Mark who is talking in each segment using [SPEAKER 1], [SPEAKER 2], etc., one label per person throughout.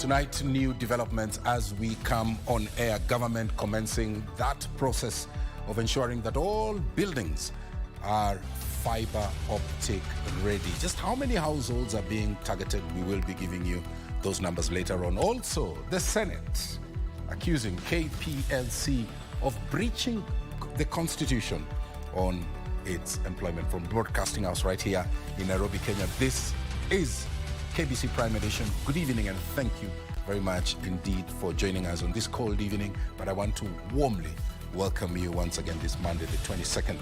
[SPEAKER 1] Tonight, new developments as we come on air. Government commencing that process of ensuring that all buildings are fiber optic ready. Just how many households are being targeted? We will be giving you those numbers later on. Also, the Senate accusing KPLC of breaching the Constitution on its employment from Broadcasting House right here in Nairobi, Kenya. This is KBC Prime Edition. Good evening and thank you very much indeed for joining us on this cold evening. But I want to warmly welcome you once again this Monday, the 22nd.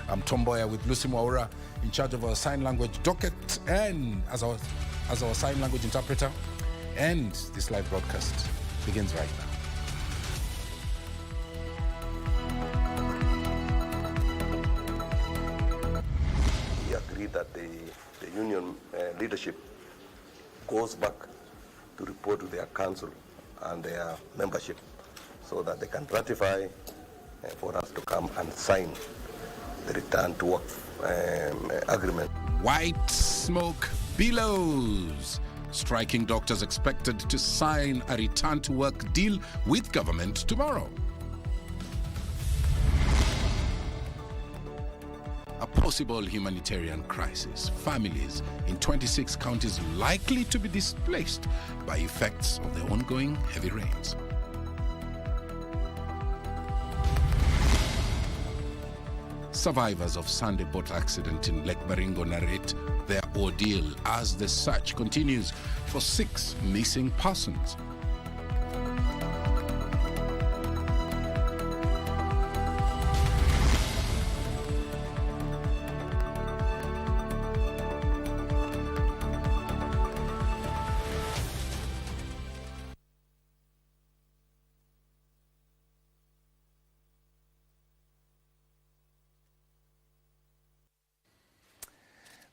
[SPEAKER 1] I'm Mboya with Lucy Mwaura in charge of our sign language docket and as our sign language interpreter. And this live broadcast begins right now.
[SPEAKER 2] We agreed that the union leadership goes back to report to their council and their membership so that they can ratify for us to come and sign the return to work agreement.
[SPEAKER 1] White smoke billows. Striking doctors expected to sign a return to work deal with government tomorrow. A possible humanitarian crisis. Families in 26 counties likely to be displaced by effects of the ongoing heavy rains. Survivors of Sunday boat accident in Lake Baringo narrate their ordeal as the search continues for 6 missing persons.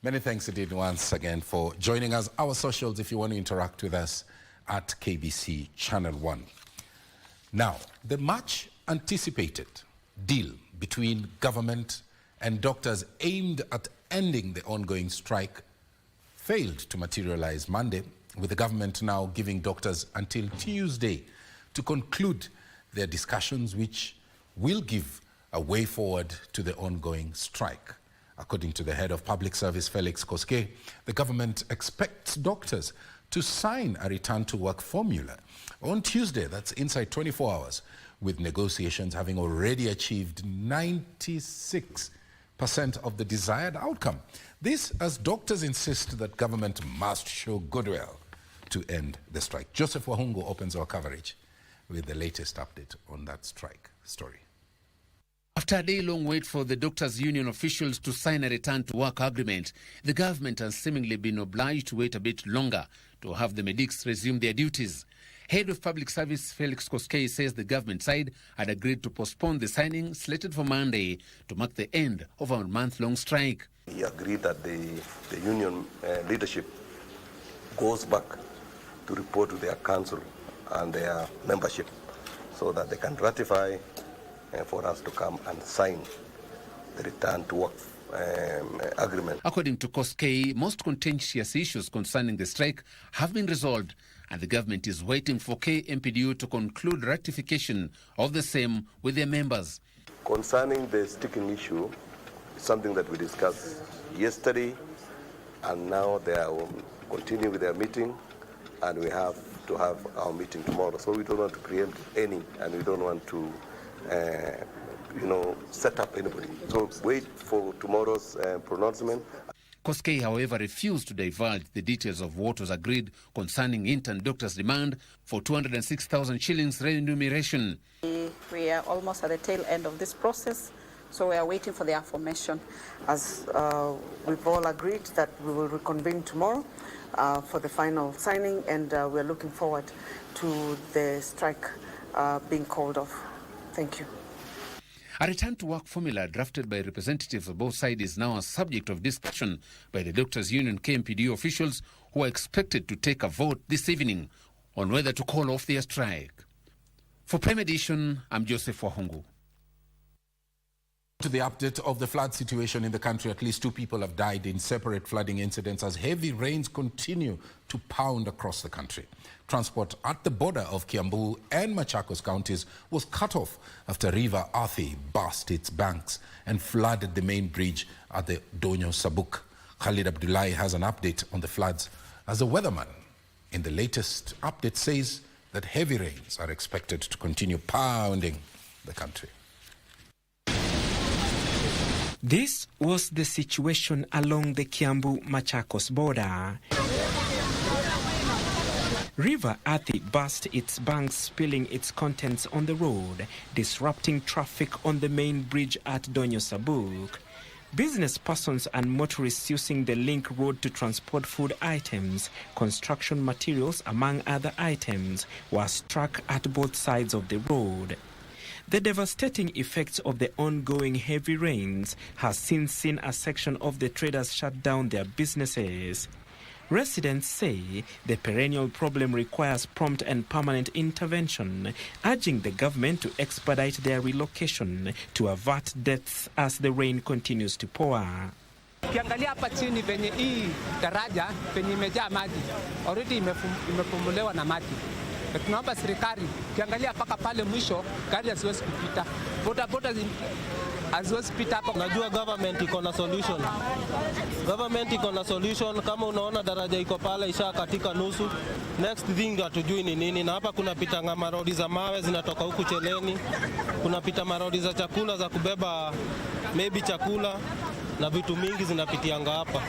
[SPEAKER 1] Many thanks indeed once again for joining us. Our socials, if you want to interact with us, at KBC Channel 1. Now, the much anticipated deal between government and doctors aimed at ending the ongoing strike failed to materialize Monday, with the government now giving doctors until Tuesday to conclude their discussions, which will give a way forward to the ongoing strike. According to the head of public service, Felix Koskei, the government expects doctors to sign a return to work formula on Tuesday, that's inside 24 hours, with negotiations having already achieved 96% of the desired outcome. This as doctors insist that government must show goodwill to end the strike. Joseph Wahungu opens our coverage with the latest update on that strike story.
[SPEAKER 3] After a day-long wait for the doctors' union officials to sign a return-to-work agreement, the government has seemingly been obliged to wait a bit longer to have the medics resume their duties. Head of Public Service Felix Koskei says the government side had agreed to postpone the signing slated for Monday to mark the end of a month-long strike.
[SPEAKER 2] He agreed that the union leadership goes back to report to their council and their membership so that they can ratify for us to come and sign the return to work agreement.
[SPEAKER 3] According to Koskei, most contentious issues concerning the strike have been resolved, and the government is waiting for KMPDU to conclude ratification of the same with their members.
[SPEAKER 2] Concerning the sticking issue, it's something that we discussed yesterday, and now they are continuing with their meeting, and we have to have our meeting tomorrow. So we don't want to preempt any, and we don't want to set up anybody. So wait for tomorrow's pronouncement.
[SPEAKER 3] Koskei, however, refused to divulge the details of what was agreed concerning intern doctors' demand for 206,000 shillings remuneration.
[SPEAKER 4] We are almost at the tail end of this process, so we are waiting for the affirmation. As we've all agreed that we will reconvene tomorrow for the final signing, and we're looking forward to the strike being called off. Thank you.
[SPEAKER 3] A return-to-work formula drafted by representatives of both sides is now a subject of discussion by the Doctors' Union KMPDU officials, who are expected to take a vote this evening on whether to call off their strike. For Prime Edition, I'm Joseph Wahungu.
[SPEAKER 1] To the update of the flood situation in the country, at least 2 people have died in separate flooding incidents as heavy rains continue to pound across the country. Transport at the border of Kiambu and Machakos counties was cut off after River Athi burst its banks and flooded the main bridge at the Donyo Sabuk. Khalid Abdullahi has an update on the floods as a weatherman in the latest update says that heavy rains are expected to continue pounding the country.
[SPEAKER 5] This was the situation along the Kiambu-Machakos border. River Athi burst its banks, spilling its contents on the road, disrupting traffic on the main bridge at Donyo Sabuk. Business persons and motorists using the link road to transport food items, construction materials, among other items, were struck at both sides of the road. The devastating effects of the ongoing heavy rains has since seen a section of the traders shut down their businesses. Residents say the perennial problem requires prompt and permanent intervention, urging the government to expedite their relocation to avert deaths as the rain continues to pour.
[SPEAKER 6] Ukiangalia hapa chini penye hii daraja penye imejaa maji, already imepumulewa na maji. Tunaomba serikali ukiangalia paka pale mwisho gari haziwezi kupita. Boda haziwezi pita hapa.
[SPEAKER 7] Najua government iko na solution. Government iko na solution. Kama unaona daraja iko pale isha katika nusu, next thing hatujui ni nini. Na hapa kuna pita marodi za mawe zinatoka huku Cheleni. Kuna pita marodi za chakula za kubeba maybe chakula na vitu mingi zinapitianga hapa.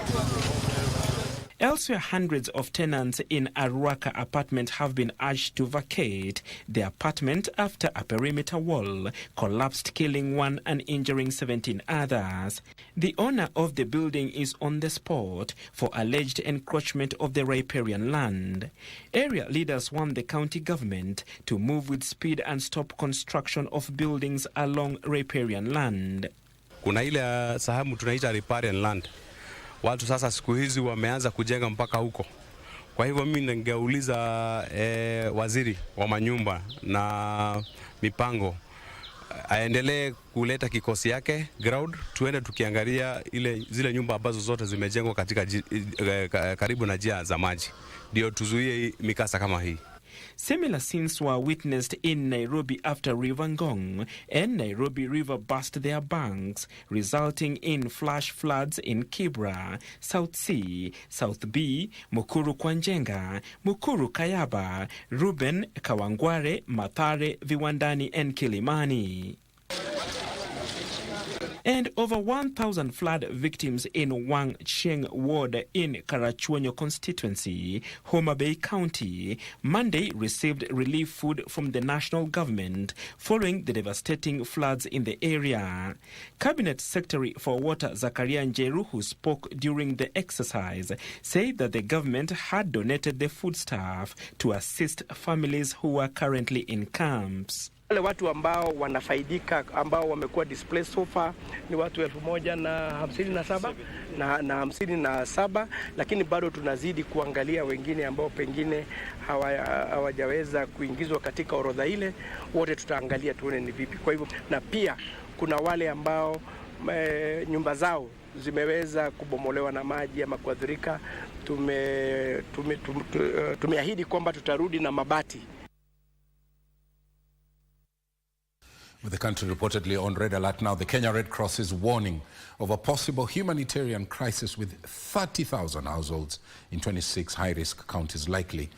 [SPEAKER 5] Elsewhere, hundreds of tenants in a Ruaka apartment have been urged to vacate the apartment after a perimeter wall collapsed, killing 1 and injuring 17 others. The owner of the building is on the spot for alleged encroachment of the riparian land. Area leaders want the county government to move with speed and stop construction of buildings along riparian land.
[SPEAKER 8] Kuna ile sehemu tunaita riparian land. Watu sasa siku hizi wameanza kujenga mpaka huko. Kwa hivyo mimi ningeuliza waziri wa manyumba na mipango aendelee kuleta kikosi yake ground, tuende tukiangalia zile nyumba ambazo zote zimejengwa katika karibu na njia za maji, ndio tuzuie mikasa kama hii.
[SPEAKER 5] Similar scenes were witnessed in Nairobi after River Ngong and Nairobi River burst their banks, resulting in flash floods in Kibra, South C, South B, Mukuru Kwanjenga, Mukuru Kayaba, Ruben, Kawangware, Mathare, Viwandani and Kilimani. And over 1,000 flood victims in Wang Cheng ward in Karachuonyo constituency, Homa Bay County, Monday received relief food from the national government following the devastating floods in the area. Cabinet Secretary for Water Zakaria Njeru, who spoke during the exercise, said that the government had donated the foodstuff to assist families who are currently in camps.
[SPEAKER 9] Wale watu ambao wanafaidika ambao wamekuwa displaced so far ni watu 1,057 na 57, lakini bado tunazidi kuangalia wengine ambao pengine hawajaweza kuingizwa katika orodha ile. Wote tutaangalia tuone ni vipi. Kwa hivyo na pia kuna wale ambao nyumba zao zimeweza kubomolewa na maji ama kuathirika. Tumeahidi kwamba tutarudi na mabati.
[SPEAKER 1] With the country reportedly on red alert now, the Kenya Red Cross is warning of a possible humanitarian crisis with 30,000 households in 26 high-risk counties likely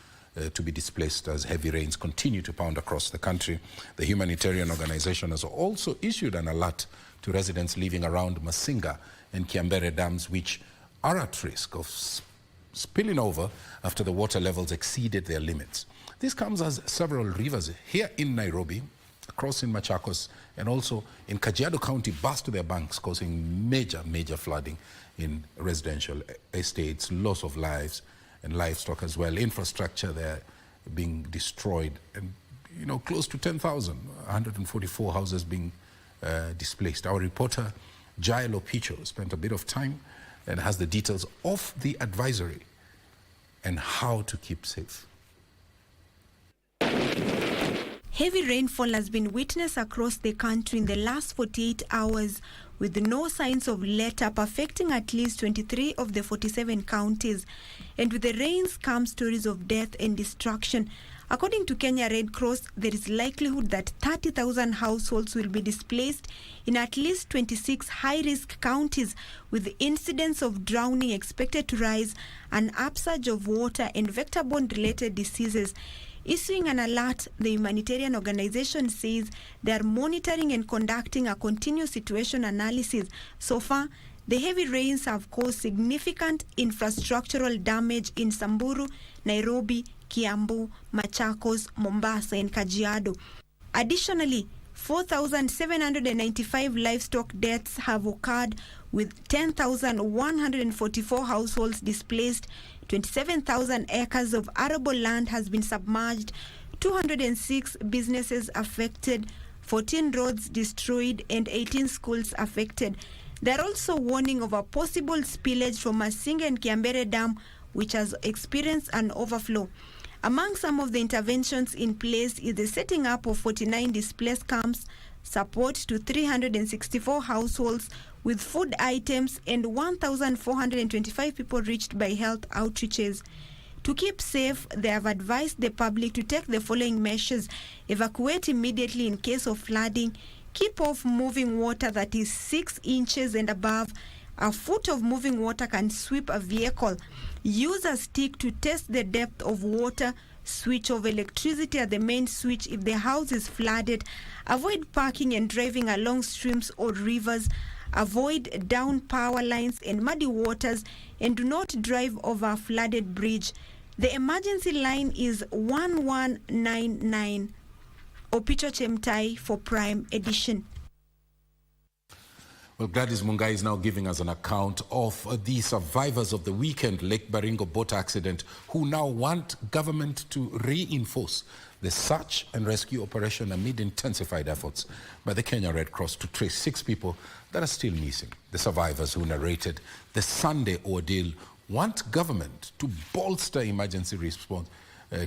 [SPEAKER 1] to be displaced as heavy rains continue to pound across the country. The humanitarian organization has also issued an alert to residents living around Masinga and Kiambere dams, which are at risk of spilling over after the water levels exceeded their limits. This comes as several rivers here in Nairobi, across in Machakos and also in Kajiado County burst to their banks, causing major flooding in residential estates, loss of lives and livestock as well. Infrastructure there being destroyed and, close to 10,000, 144 houses being displaced. Our reporter, Jailo Picho, spent a bit of time and has the details of the advisory and how to keep safe.
[SPEAKER 10] Heavy rainfall has been witnessed across the country in the last 48 hours, with no signs of let-up affecting at least 23 of the 47 counties. And with the rains come stories of death and destruction. According to Kenya Red Cross, there is likelihood that 30,000 households will be displaced in at least 26 high-risk counties, with the incidence of drowning expected to rise, an upsurge of water and vector-borne-related diseases. Issuing an alert, the humanitarian organization says they are monitoring and conducting a continuous situation analysis. So far, the heavy rains have caused significant infrastructural damage in Samburu, Nairobi, Kiambu, Machakos, Mombasa, and Kajiado. Additionally, 4,795 livestock deaths have occurred, with 10,144 households displaced. 27,000 acres of arable land has been submerged, 206 businesses affected, 14 roads destroyed, and 18 schools affected. They are also warning of a possible spillage from Masinga and Kiambere Dam, which has experienced an overflow. Among some of the interventions in place is the setting up of 49 displaced camps, support to 364 households with food items, and 1,425 people reached by health outreaches. To keep safe, they have advised the public to take the following measures: evacuate immediately in case of flooding, keep off moving water that is 6 inches and above. A foot of moving water can sweep a vehicle. Use a stick to test the depth of water. Switch off electricity at the main switch if the house is flooded. Avoid parking and driving along streams or rivers. Avoid down power lines and muddy waters, and do not drive over a flooded bridge. The emergency line is 1199. Opicho Chemtai for Prime Edition.
[SPEAKER 1] Well, Gladys Mungai is now giving us an account of the survivors of the weekend Lake Baringo boat accident, who now want government to reinforce the search and rescue operation amid intensified efforts by the Kenya Red Cross to trace 6 people that are still missing. The survivors, who narrated the Sunday ordeal, want government to bolster emergency response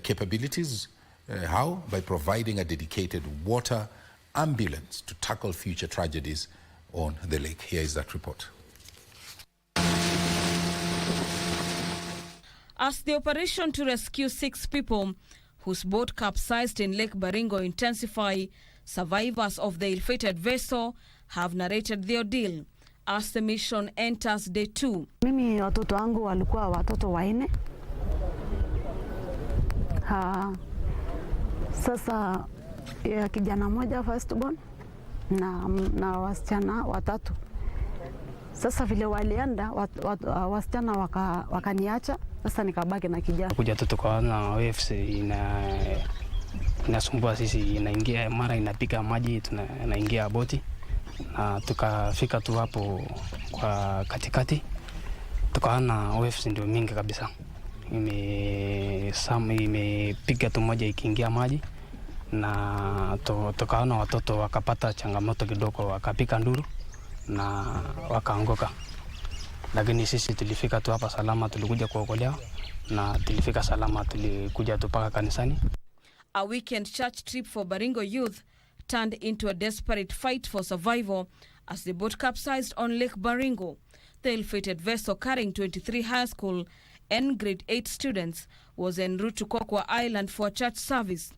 [SPEAKER 1] capabilities. How? By providing a dedicated water ambulance to tackle future tragedies on the lake. Here is that report.
[SPEAKER 11] As the operation to rescue 6 people whose boat capsized in Lake Baringo intensify, survivors of the ill-fated vessel have narrated the ordeal as the mission enters day 2.
[SPEAKER 12] Mimi watoto wangu walikuwa watoto 4. Sasa kijana moja firstborn na wasichana 3. Sasa vile walienda wasichana wakaniacha, sasa nikabaki na kijana.
[SPEAKER 13] Kuja tu tukaona waves inasumbua sisi, inaingia mara inapiga maji, tunaingia boti, na tukafika tu hapo kwa katikati, tukaona waves ndio mingi kabisa. Imepiga tu moja ikiingia maji, na tukaona watoto wakapata changamoto kidogo, wakapika nduru na wakaanguka. Lakini sisi tulifika tu hapa salama, tulikuja kuokolea na tulifika salama, tulikuja tu paka kanisani.
[SPEAKER 11] A weekend church trip for Baringo youth turned into a desperate fight for survival as the boat capsized on Lake Baringo. The ill-fated vessel carrying 23 high school and grade 8 students was en route to Kokwa Island for a church service.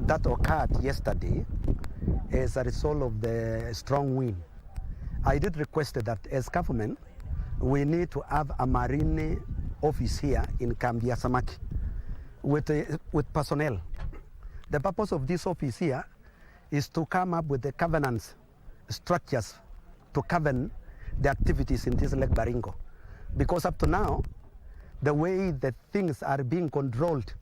[SPEAKER 14] That occurred yesterday as a result of the strong wind. I did request that as government, we need to have a marine office here in Kambia Samaki with personnel. The purpose of this office here is to come up with the governance structures to govern the activities in this Lake Baringo. Because up to now, the way that things are being controlled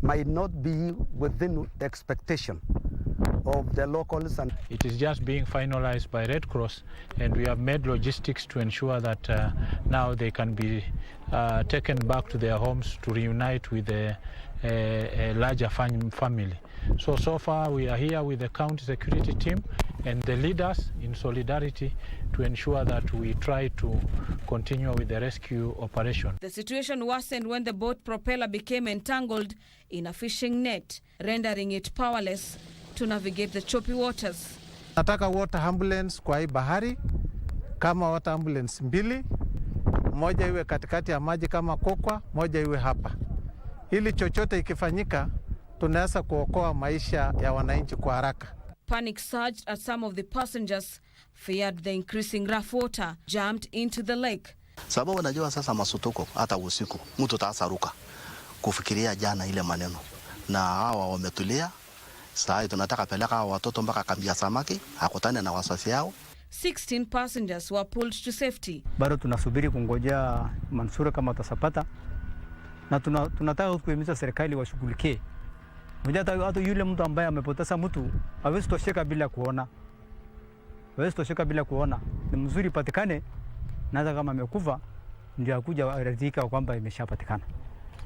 [SPEAKER 14] might not be within the expectation of the locals. And
[SPEAKER 15] it is just being finalized by Red Cross, and we have made logistics to ensure that now they can be taken back to their homes to reunite with the a larger family. So far we are here with the county security team and the leaders in solidarity to ensure that we try to continue with the rescue operation.
[SPEAKER 11] The situation worsened when the boat propeller became entangled in a fishing net, rendering it powerless to navigate the choppy waters.
[SPEAKER 16] Nataka water ambulance kwa hii bahari, kama water ambulance 2, moja iwe katikati ya maji kama Kokwa, moja iwe hapa. Ili chochote ikifanyika, tunaweza kuokoa maisha ya wananchi kwa haraka.
[SPEAKER 11] Panic surged as some of the passengers feared the increasing rough water jumped into the lake.
[SPEAKER 17] Sababu unajua sasa masutuko hata usiku mtu tasaruka kufikiria jana ile maneno. Na hawa wametulia. Sasa tunataka peleka watoto mpaka kambi ya samaki akutane na wazazi yao.
[SPEAKER 11] 16 passengers were pulled to safety.
[SPEAKER 18] Bado tunasubiri kungojea manusura kama watasapata. Na tunataka kuhimiza serikali washughulikie. Hata yule mtu ambaye amepoteza mtu hawezi tosheka bila kuona. Ni mzuri patikane, na hata kama amekufa ndio akuja aridhika kwamba imeshapatikana.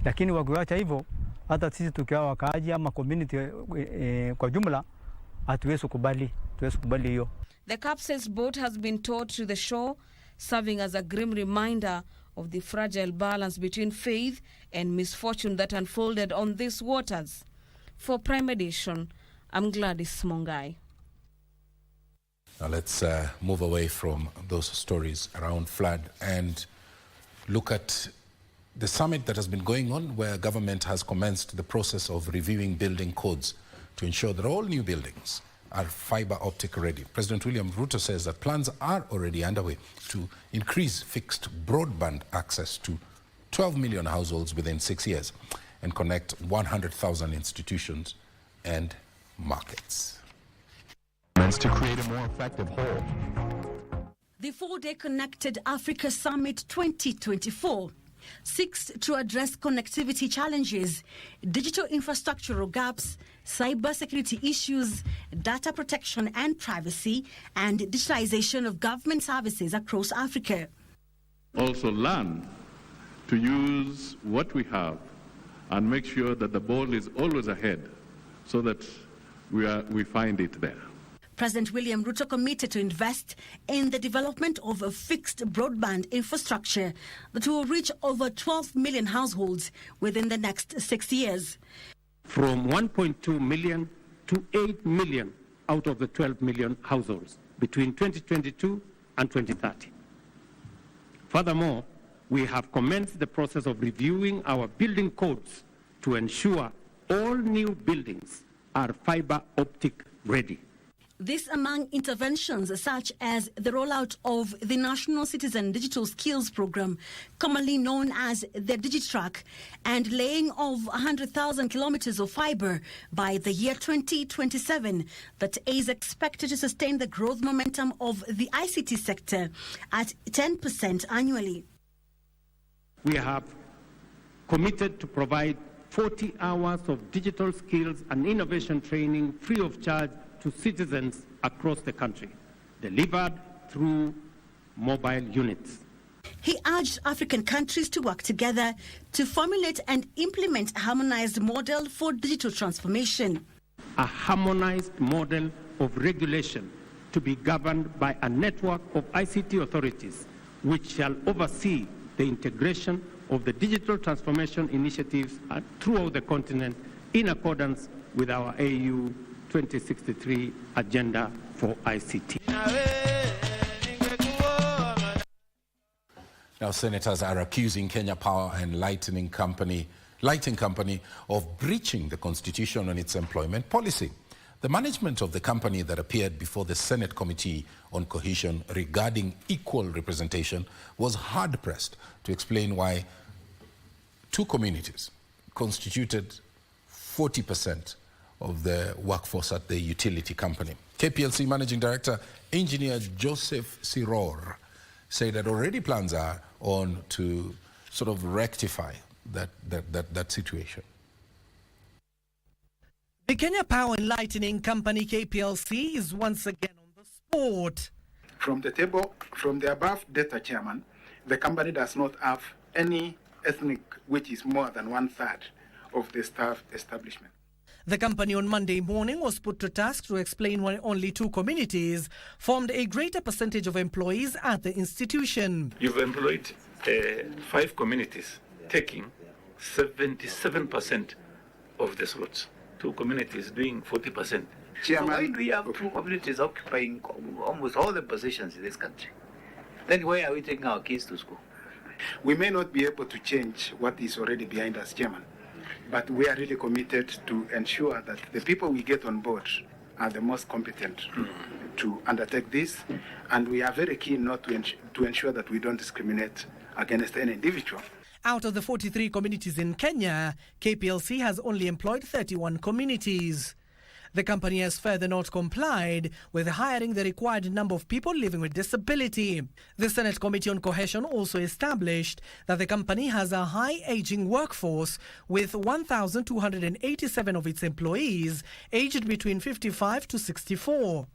[SPEAKER 18] Lakini wakiacha hivyo, hata sisi tukiwa wakaaji ama community kwa jumla hatuwezi kubali hiyo.
[SPEAKER 11] The capsized boat has been towed to the shore, serving as a grim reminder of the fragile balance between faith and misfortune that unfolded on these waters. For Prime Edition, I'm Gladys Mongai.
[SPEAKER 1] Now let's move away from those stories around flood and look at the summit that has been going on, where government has commenced the process of reviewing building codes to ensure that all new buildings are fiber optic ready. President William Ruto says that plans are already underway to increase fixed broadband access to 12 million households within 6 years and connect 100,000 institutions and markets.
[SPEAKER 19] To create a more effective whole.
[SPEAKER 20] The 4-day Connected Africa Summit 2024 seeks to address connectivity challenges, digital infrastructural gaps, cybersecurity issues, data protection and privacy, and digitalization of government services across Africa.
[SPEAKER 21] Also learn to use what we have and make sure that the ball is always ahead so that we find it there.
[SPEAKER 20] President William Ruto committed to invest in the development of a fixed broadband infrastructure that will reach over 12 million households within the next 6 years.
[SPEAKER 22] From 1.2 million to 8 million out of the 12 million households between 2022 and 2030. Furthermore, we have commenced the process of reviewing our building codes to ensure all new buildings are fiber optic ready.
[SPEAKER 20] This among interventions such as the rollout of the National Citizen Digital Skills Program, commonly known as the DigiTrack, and laying of 100,000 kilometers of fiber by the year 2027 that is expected to sustain the growth momentum of the ICT sector at 10% annually.
[SPEAKER 22] We have committed to provide 40 hours of digital skills and innovation training free of charge to citizens across the country, delivered through mobile units.
[SPEAKER 20] He urged African countries to work together to formulate and implement a harmonized model for digital transformation.
[SPEAKER 22] A harmonized model of regulation to be governed by a network of ICT authorities which shall oversee the integration of the digital transformation initiatives throughout the continent in accordance with our AU 2063 agenda for ICT.
[SPEAKER 1] Now, senators are accusing Kenya Power and Lighting Company of breaching the constitution on its employment policy. The management of the company that appeared before the Senate Committee on Cohesion regarding equal representation was hard-pressed to explain why two communities constituted 40% of the workforce at the utility company. KPLC Managing Director, Engineer Joseph Siror, say that already plans are on to sort of rectify that situation.
[SPEAKER 23] The Kenya Power and Lighting Company, KPLC, is once again on the spot.
[SPEAKER 24] From the above data, Chairman, the company does not have any ethnic which is more than 1/3 of the staff establishment.
[SPEAKER 23] The company on Monday morning was put to task to explain why only 2 communities formed a greater percentage of employees at the institution.
[SPEAKER 2] You've employed 5 communities, taking 77% of the slots. 2 communities doing 40%.
[SPEAKER 3] So why do we have 2 communities occupying almost all the positions in this country? Then why are we taking our kids to school?
[SPEAKER 24] We may not be able to change what is already behind us, Chairman, but we are really committed to ensure that the people we get on board are the most competent to undertake this, and we are very keen not to ensure that we don't discriminate against any individual.
[SPEAKER 23] Out of the 43 communities in Kenya, KPLC has only employed 31 communities. The company has further not complied with hiring the required number of people living with disability. The Senate Committee on Cohesion also established that the company has a high aging workforce, with 1,287 of its employees aged between 55 to 64.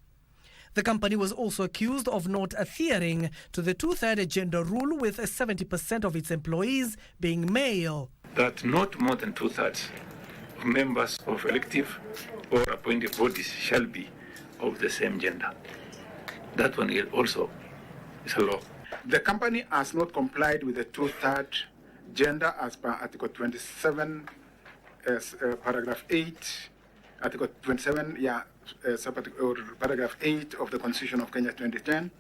[SPEAKER 23] The company was also accused of not adhering to the 2/3 gender rule, with 70% of its employees being male.
[SPEAKER 2] That not more than 2/3 of members of elective or appointed bodies shall be of the same gender. That one also is a law.
[SPEAKER 24] The company has not complied with the 2/3 gender as per Article 27, paragraph 8, Article 27, paragraph 8 of the Constitution of Kenya 2010.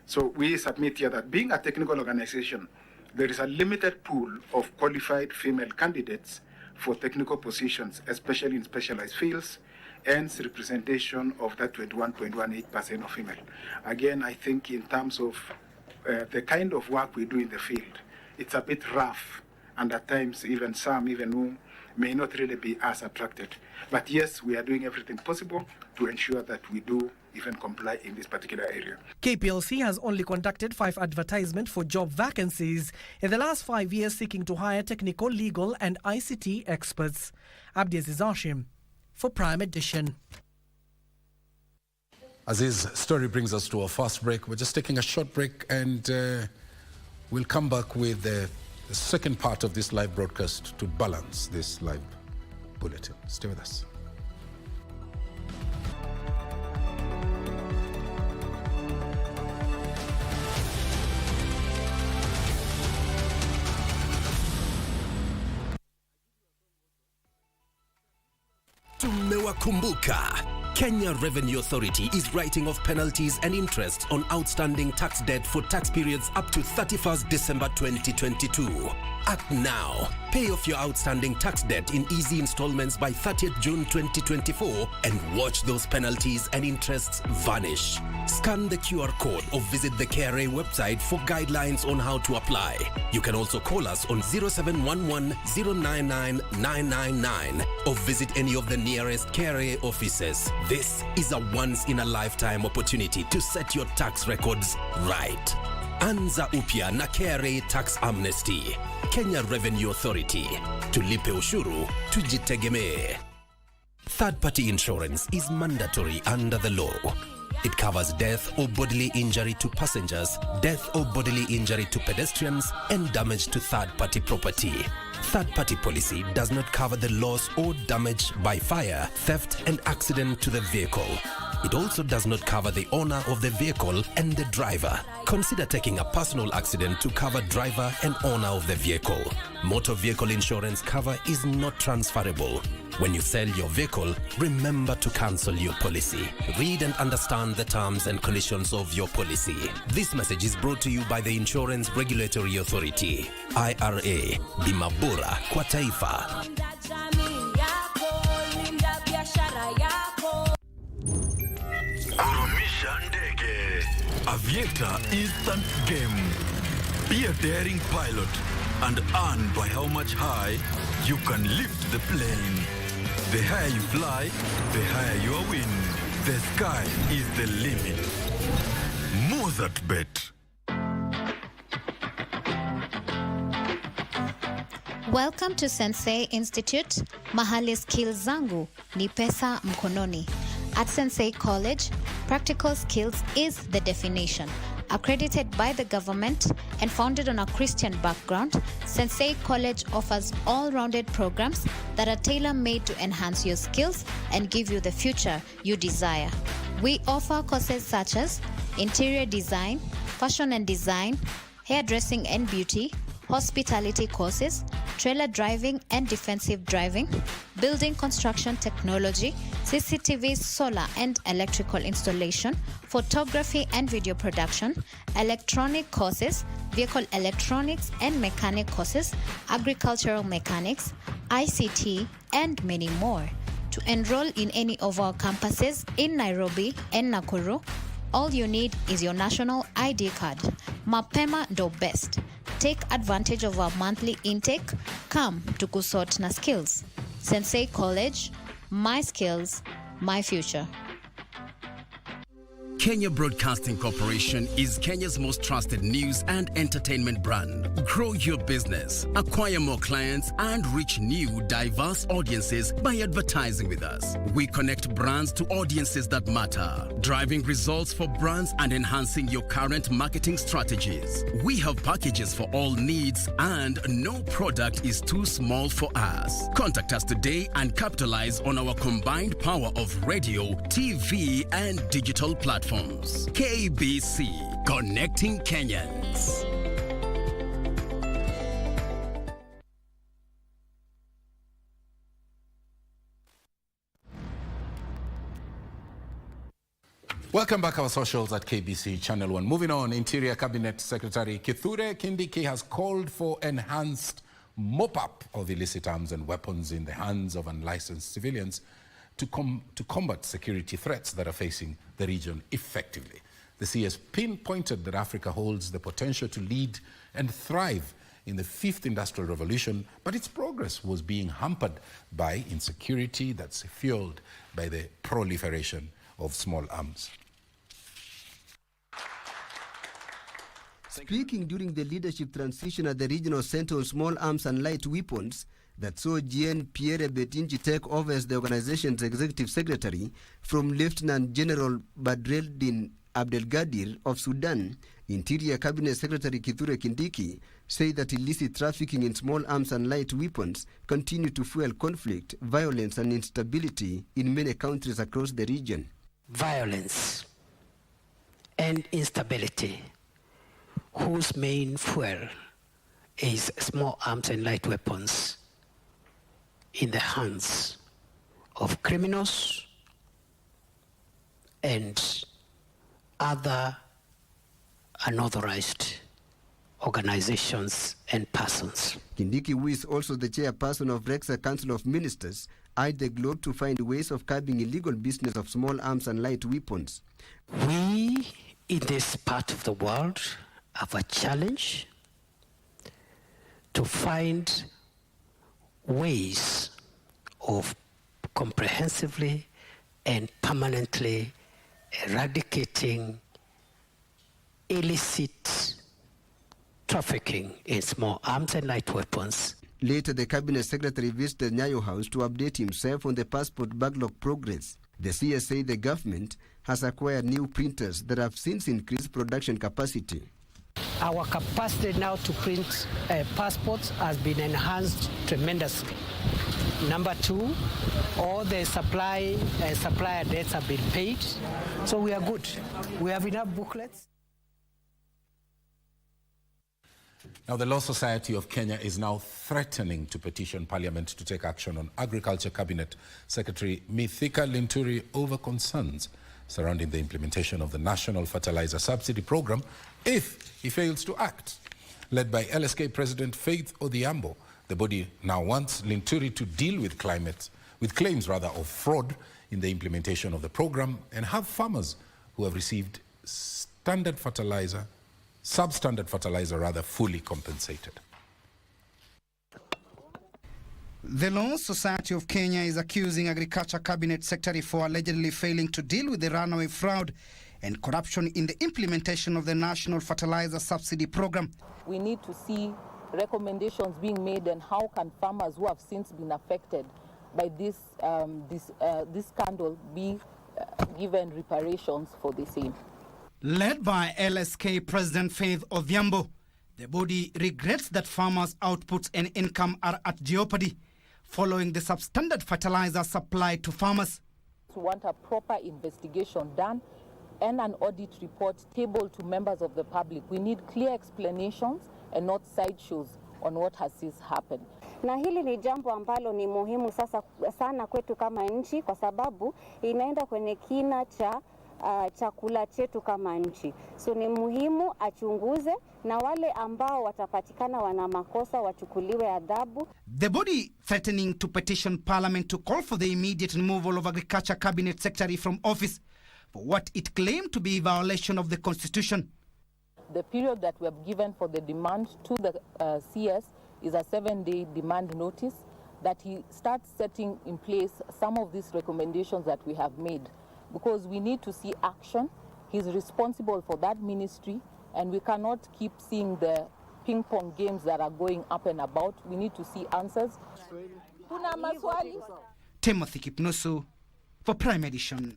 [SPEAKER 24] So we submit here that being a technical organization, there is a limited pool of qualified female candidates for technical positions, especially in specialized fields, and representation of that 21.18% of female. Again, I think in terms of the kind of work we do in the field, it's a bit rough, and at times even who may not really be as attracted. But yes, we are doing everything possible to ensure that we do even comply in this particular area.
[SPEAKER 23] KPLC has only conducted 5 advertisements for job vacancies in the last 5 years, seeking to hire technical, legal and ICT experts. Abdiaziz Hashim for Prime Edition.
[SPEAKER 1] As his story brings us to our first break, we're just taking a short break, and we'll come back with the second part of this live broadcast to balance this live bulletin. Stay with us.
[SPEAKER 4] Tumewakumbuka. Kenya Revenue Authority is writing off penalties and interest on outstanding tax debt for tax periods up to 31st December 2022. Act now. Pay off your outstanding tax debt in easy installments by 30th June 2024 and watch those penalties and interests vanish. Scan the QR code or visit the KRA website for guidelines on how to apply. You can also call us on 0711 099 999 or visit any of the nearest KRA offices. This is a once-in-a-lifetime opportunity to set your tax records right. Anza upya na KRA Tax Amnesty. Kenya Revenue Authority. Tulipe ushuru, tujitegemee. Third-party insurance is mandatory under the law. It covers death or bodily injury to passengers, death or bodily injury to pedestrians, and damage to third-party property. Third-party policy does not cover the loss or damage by fire, theft, and accident to the vehicle. It also does not cover the owner of the vehicle and the driver. Consider taking a personal accident to cover driver and owner of the vehicle. Motor vehicle insurance cover is not transferable. When you sell your vehicle, remember to cancel your policy. Read and understand the terms and conditions of your policy. This message is brought to you by the Insurance Regulatory Authority, IRA. Bima bora kwa taifa.
[SPEAKER 6] Kurumisha ndege. Aviator instant game. Be a daring pilot and earn by how much high you can lift the plane. The higher you fly, the higher your win. The sky is the limit. Mozart Bet.
[SPEAKER 25] Welcome to Sensei Institute. Mahali skills zangu ni pesa mkononi. At Sensei College, practical skills is the definition. Accredited by the government and founded on a Christian background, Sensei College offers all-rounded programs that are tailor-made to enhance your skills and give you the future you desire. We offer courses such as interior design, fashion and design, hairdressing and beauty, hospitality courses, trailer driving and defensive driving, building construction technology, CCTV, solar and electrical installation, photography and video production, electronic courses, vehicle electronics and mechanic courses, agricultural mechanics, ICT, and many more. To enroll in any of our campuses in Nairobi and Nakuru, all you need is your national ID card. Mapema ndo best. Take advantage of our monthly intake. Come to kusort na skills. Sensei College, my skills, my future.
[SPEAKER 4] Kenya Broadcasting Corporation is Kenya's most trusted news and entertainment brand. Grow your business, acquire more clients, and reach new, diverse audiences by advertising with us. We connect brands to audiences that matter, driving results for brands and enhancing your current marketing strategies. We have packages for all needs, and no product is too small for us. Contact us today and capitalize on our combined power of radio, TV, and digital platforms. KBC, connecting Kenyans.
[SPEAKER 1] Welcome back, our socials at KBC Channel 1. Moving on, Interior Cabinet Secretary Kithure Kindiki has called for enhanced mop-up of illicit arms and weapons in the hands of unlicensed civilians to combat security threats that are facing the region effectively. The CS pinpointed that Africa holds the potential to lead and thrive in the fifth industrial revolution, but its progress was being hampered by insecurity that's fueled by the proliferation of small arms.
[SPEAKER 5] Speaking during the leadership transition at the Regional Center on Small Arms and Light Weapons that saw Jean Pierre Betinji take over as the organization's executive secretary from Lieutenant General Badreddin Abdelgadir of Sudan, Interior Cabinet Secretary Kithure Kindiki said that illicit trafficking in small arms and light weapons continue to fuel conflict, violence and instability in many countries across the region.
[SPEAKER 7] Violence and instability, whose main fuel is small arms and light weapons in the hands of criminals and other unauthorized organizations and persons.
[SPEAKER 5] Kindiki, who is also the chairperson of Rexha Council of Ministers, urged the globe to find ways of curbing illegal business of small arms and light weapons.
[SPEAKER 7] We in this part of the world have a challenge to find ways of comprehensively and permanently eradicating illicit trafficking in small arms and light weapons.
[SPEAKER 5] Later, the Cabinet Secretary visited Nyayo House to update himself on the passport backlog progress. The CS said the government has acquired new printers that have since increased production capacity.
[SPEAKER 7] Our capacity now to print passports has been enhanced tremendously. Number two, all the supplier debts have been paid, so we are good. We have enough booklets.
[SPEAKER 1] Now, the Law Society of Kenya is now threatening to petition Parliament to take action on Agriculture Cabinet Secretary Mithika Linturi over concerns surrounding the implementation of the National Fertilizer Subsidy Program if he fails to act. Led by LSK President Faith Odhiambo, the body now wants Linturi to deal with claims of fraud in the implementation of the program and have farmers who have received substandard fertilizer fully compensated.
[SPEAKER 8] The Law Society of Kenya is accusing Agriculture Cabinet Secretary for allegedly failing to deal with the runaway fraud and corruption in the implementation of the National Fertilizer Subsidy Program.
[SPEAKER 9] We need to see recommendations being made on how can farmers who have since been affected by this scandal be given reparations for the same.
[SPEAKER 8] Led by LSK President Faith Odhiambo, the body regrets that farmers' outputs and income are at jeopardy following the substandard fertilizer supply to farmers.
[SPEAKER 9] We want a proper investigation done and an audit report tabled to members of the public. We need clear explanations and not sideshows on what has since happened.
[SPEAKER 10] Na hili ni jambo ambalo ni muhimu sasa sana kwetu kama nchi kwa sababu inaenda kwenye kina cha chakula chetu kama nchi. So ni muhimu achunguze na wale ambao watapatikana wana makosa wachukuliwe adhabu.
[SPEAKER 8] The body threatening to petition Parliament to call for the immediate removal of Agriculture Cabinet Secretary from office for what it claimed to be violation of the Constitution.
[SPEAKER 9] The period that we have given for the demand to the CS is a 7-day demand notice that he starts setting in place some of these recommendations that we have made, because we need to see action. He's responsible for that ministry, and we cannot keep seeing the ping-pong games that are going up and about. We need to see answers.
[SPEAKER 8] Timothy Kipnusu for Prime Edition.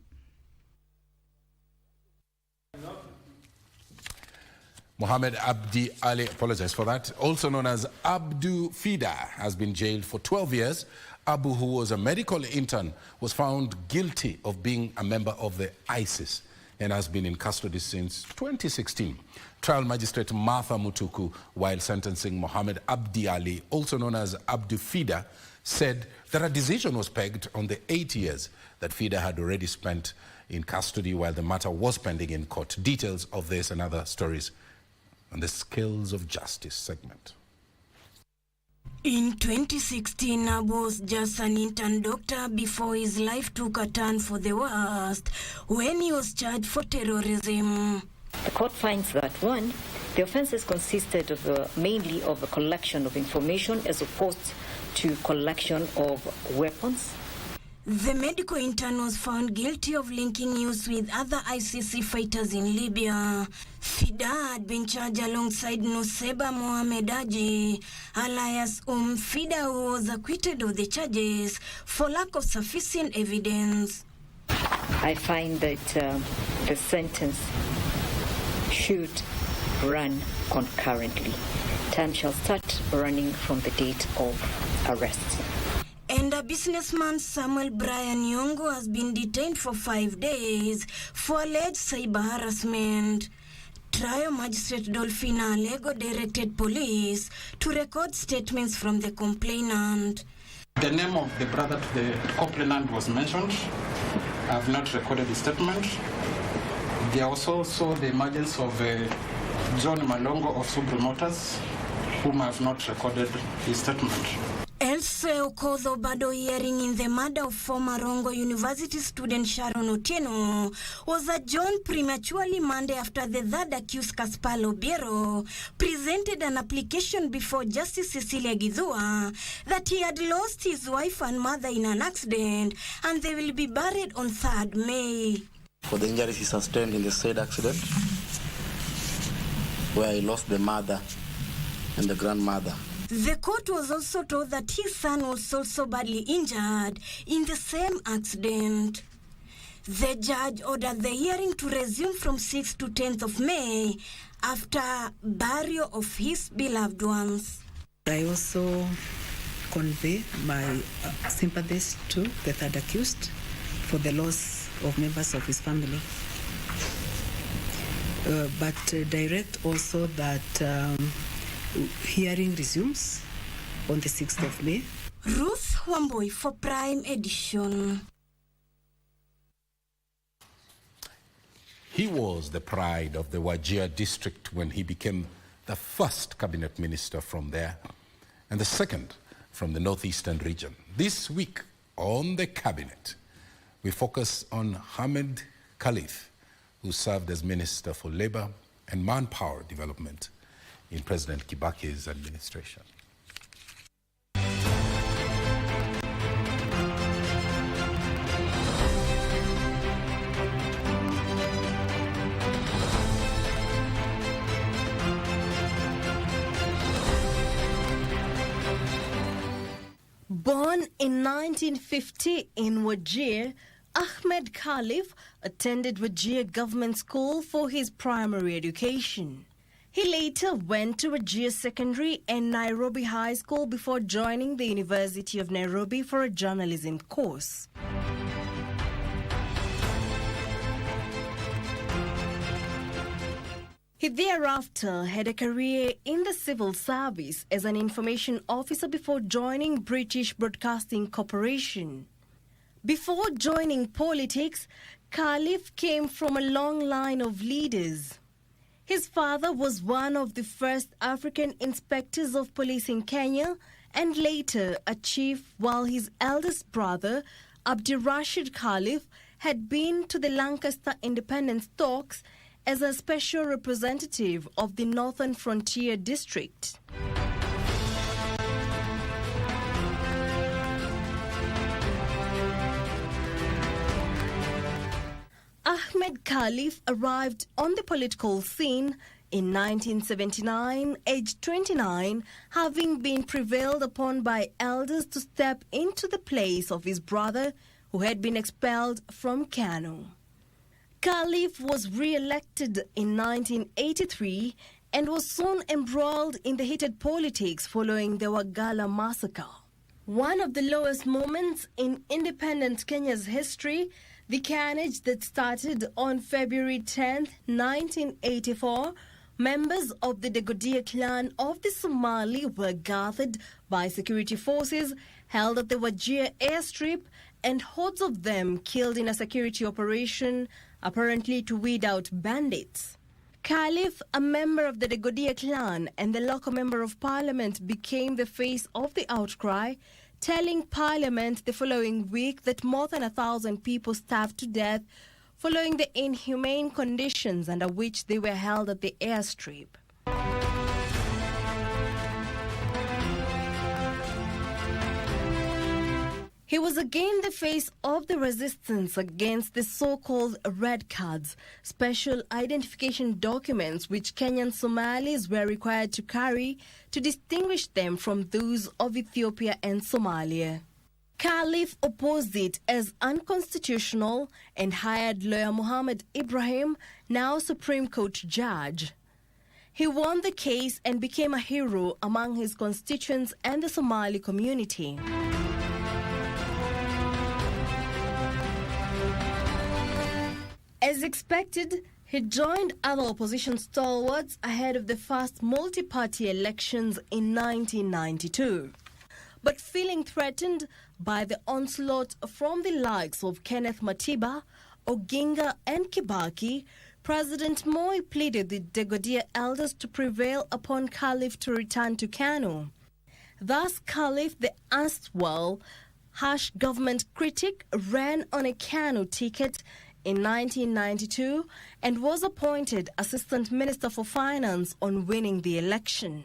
[SPEAKER 1] Mohammed Abdi Ali, apologize for that, also known as Abdu Fida, has been jailed for 12 years. Abu, who was a medical intern, was found guilty of being a member of the ISIS and has been in custody since 2016. Trial magistrate Martha Mutuku, while sentencing Mohammed Abdi Ali, also known as Abdu Fida, said that a decision was pegged on the 8 years that Fida had already spent in custody while the matter was pending in court. Details of this and other stories on the Scales of Justice segment.
[SPEAKER 12] In 2016, Abu was just an intern doctor before his life took a turn for the worst when he was charged for terrorism.
[SPEAKER 13] The court finds that, one, the offenses consisted of mainly of a collection of information as opposed to collection of weapons.
[SPEAKER 12] The medical intern was found guilty of linking news with other ICC fighters in Libya. Fida had been charged alongside Nuseba Mohamed Aji, alias Fida, who was acquitted of the charges for lack of sufficient evidence.
[SPEAKER 13] I find that the sentence should run concurrently. Time shall start running from the date of arrest.
[SPEAKER 12] And a businessman, Samuel Brian Nyongo, has been detained for 5 days for alleged cyber harassment. Trial Magistrate Dolphina Alego directed police to record statements from the complainant.
[SPEAKER 14] The name of the brother to the complainant was mentioned. I have not recorded the statement. There was also the emergence of John Malongo of Subru Motors, whom I have not recorded his statement.
[SPEAKER 12] Elsewhere, Okoth Bado hearing in the murder of former Rongo University student Sharon Otieno was adjourned prematurely Monday after the third accused Caspar Obiero presented an application before Justice Cecilia Githua that he had lost his wife and mother in an accident and they will be buried on 3rd May.
[SPEAKER 17] For the injuries he sustained in the said accident, where he lost the mother and the grandmother.
[SPEAKER 12] The court was also told that his son was also badly injured in the same accident. The judge ordered the hearing to resume from 6th to 10th of May after burial of his beloved ones.
[SPEAKER 15] I also convey my sympathies to the third accused for the loss of members of his family. But direct also that hearing resumes on the 6th of May.
[SPEAKER 12] Ruth Wamboi for Prime Edition.
[SPEAKER 1] He was the pride of the Wajir district when he became the first cabinet minister from there and the second from the northeastern region. This week on the cabinet, we focus on Hamid Khalif, who served as Minister for Labor and Manpower Development in President Kibaki's administration.
[SPEAKER 26] Born in 1950 in Wajir,
[SPEAKER 12] Ahmed Khalif attended Wajir Government School for his primary education. He later went to Wajir Secondary and Nairobi High School before joining the University of Nairobi for a journalism course. He thereafter had a career in the civil service as an information officer before joining British Broadcasting Corporation. Before joining politics, Khalif came from a long line of leaders. His father was one of the first African inspectors of police in Kenya and later a chief, while his eldest brother, Abdirashid Khalif, had been to the Lancaster independence talks as a special representative of the Northern Frontier District. Ahmed Khalif arrived on the political scene in 1979, aged 29, having been prevailed upon by elders to step into the place of his brother, who had been expelled from Kano. Khalif was re-elected in 1983 and was soon embroiled in the heated politics following the Wagala massacre. One of the lowest moments in independent Kenya's history, the carnage that started on February 10, 1984, members of the Degodia clan of the Somali were gathered by security forces held at the Wajir airstrip, and hordes of them killed in a security operation apparently to weed out bandits. Khalif, a member of the Degodia clan and the local member of parliament, became the face of the outcry, telling parliament the following week that more than 1,000 people starved to death following the inhumane conditions under which they were held at the airstrip. He was again the face of the resistance against the so-called red cards, special identification documents which Kenyan Somalis were required to carry to distinguish them from those of Ethiopia and Somalia. Khalif opposed it as unconstitutional and hired lawyer Muhammad Ibrahim, now Supreme Court judge. He won the case and became a hero among his constituents and the Somali community. As expected, he joined other opposition stalwarts ahead of the first multi-party elections in 1992. But feeling threatened by the onslaught from the likes of Kenneth Matiba, Oginga and Kibaki, President Moi pleaded the Degodia elders to prevail upon Khalif to return to Kano. Thus, Khalif, the erstwhile harsh government critic, ran on a Kano ticket in 1992 and was appointed Assistant Minister for Finance on winning the election.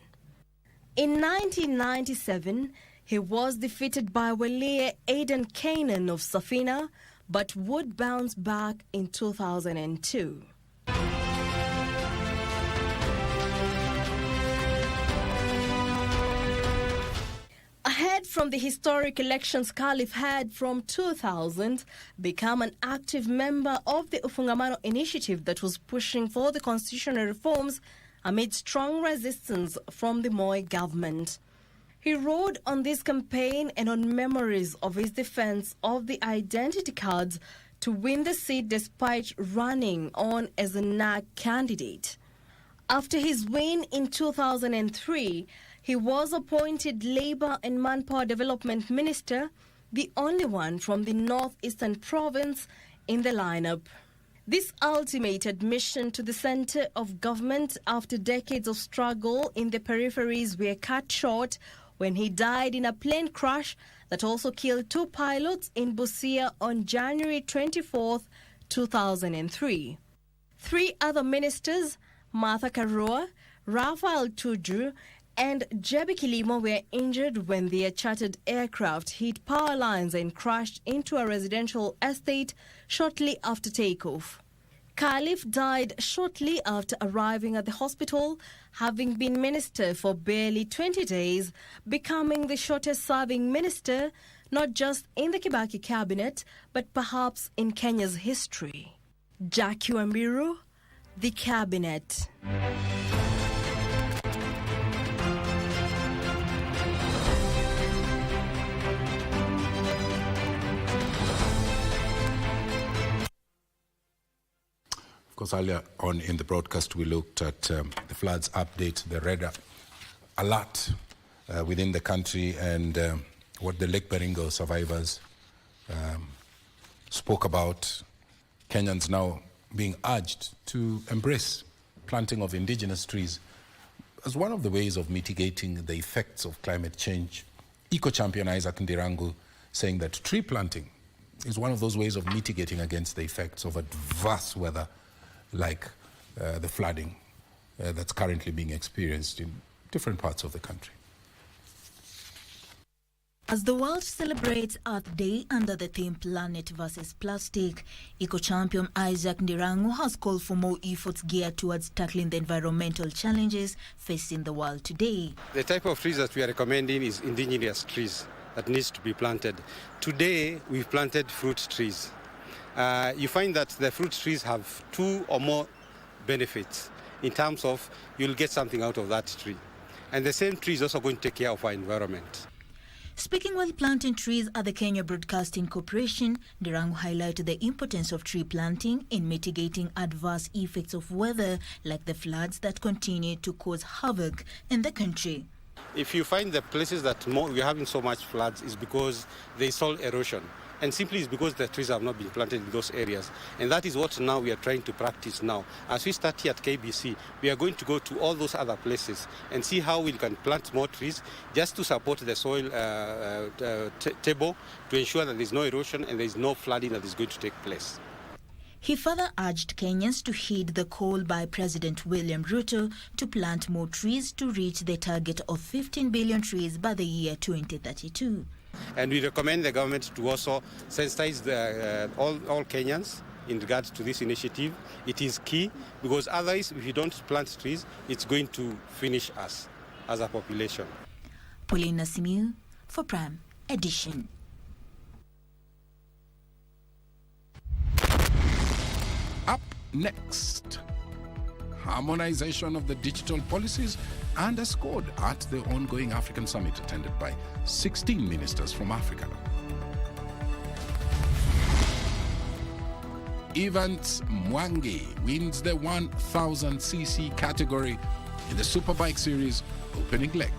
[SPEAKER 12] In 1997, he was defeated by Walia Aidan Canaan of Safina, but would bounce back in 2002. Ahead from the historic elections, Khalif had from 2000 become an active member of the Ufungamano initiative that was pushing for the constitutional reforms amid strong resistance from the Moi government. He rode on this campaign and on memories of his defense of the identity cards to win the seat despite running on as a NAG candidate. After his win in 2003, he was appointed Labour and Manpower Development Minister, the only one from the Northeastern Province in the lineup. This ultimate admission to the centre of government after decades of struggle in the peripheries were cut short when he died in a plane crash that also killed 2 pilots in Busia on January 24, 2003. 3 other ministers, Martha Karua, Raphael Tuju, and Jebi Kilimo, were injured when their chartered aircraft hit power lines and crashed into a residential estate shortly after takeoff. Khalif died shortly after arriving at the hospital, having been minister for barely 20 days, becoming the shortest-serving minister
[SPEAKER 11] not just in the Kibaki cabinet, but perhaps in Kenya's history. Jackie Wambiru, The Cabinet.
[SPEAKER 1] Of course, earlier on in the broadcast, we looked at the floods update, the red alert within the country, and what the Lake Baringo survivors spoke about. Kenyans now being urged to embrace planting of indigenous trees as one of the ways of mitigating the effects of climate change. Eco-champion Isaac Ndirangu saying that tree planting is one of those ways of mitigating against the effects of adverse weather like the flooding that's currently being experienced in different parts of the country.
[SPEAKER 16] As the world celebrates Earth Day under the theme Planet versus Plastic, eco-champion Isaac Ndirangu has called for more efforts geared towards tackling the environmental challenges facing the world today.
[SPEAKER 18] The type of trees that we are recommending is indigenous trees that needs to be planted. Today, we've planted fruit trees. You find that the fruit trees have 2 or more benefits in terms of you'll get something out of that tree. And the same tree is also going to take care of our environment.
[SPEAKER 16] Speaking while planting trees at the Kenya Broadcasting Corporation, Ndirangu highlighted the importance of tree planting in mitigating adverse effects of weather like the floods that continue to cause havoc in the country.
[SPEAKER 18] If you find the places that we're having so much floods is because there is soil erosion. And simply it's because the trees have not been planted in those areas. And that is what now we are trying to practice now. As we start here at KBC, we are going to go to all those other places and see how we can plant more trees just to support the soil table to ensure that there is no erosion and there is no flooding that is going to take place.
[SPEAKER 16] He further urged Kenyans to heed the call by President William Ruto to plant more trees to reach the target of 15 billion trees by the year 2032.
[SPEAKER 18] And we recommend the government to also sensitize all Kenyans in regards to this initiative. It is key because otherwise, if you don't plant trees, it's going to finish us as a population.
[SPEAKER 16] Pauline Nasimiu for Prime Edition.
[SPEAKER 1] Up next, harmonization of the digital policies underscored at the ongoing African summit attended by 16 ministers from Africa. Evans Mwangi wins the 1000cc category in the Superbike Series opening leg.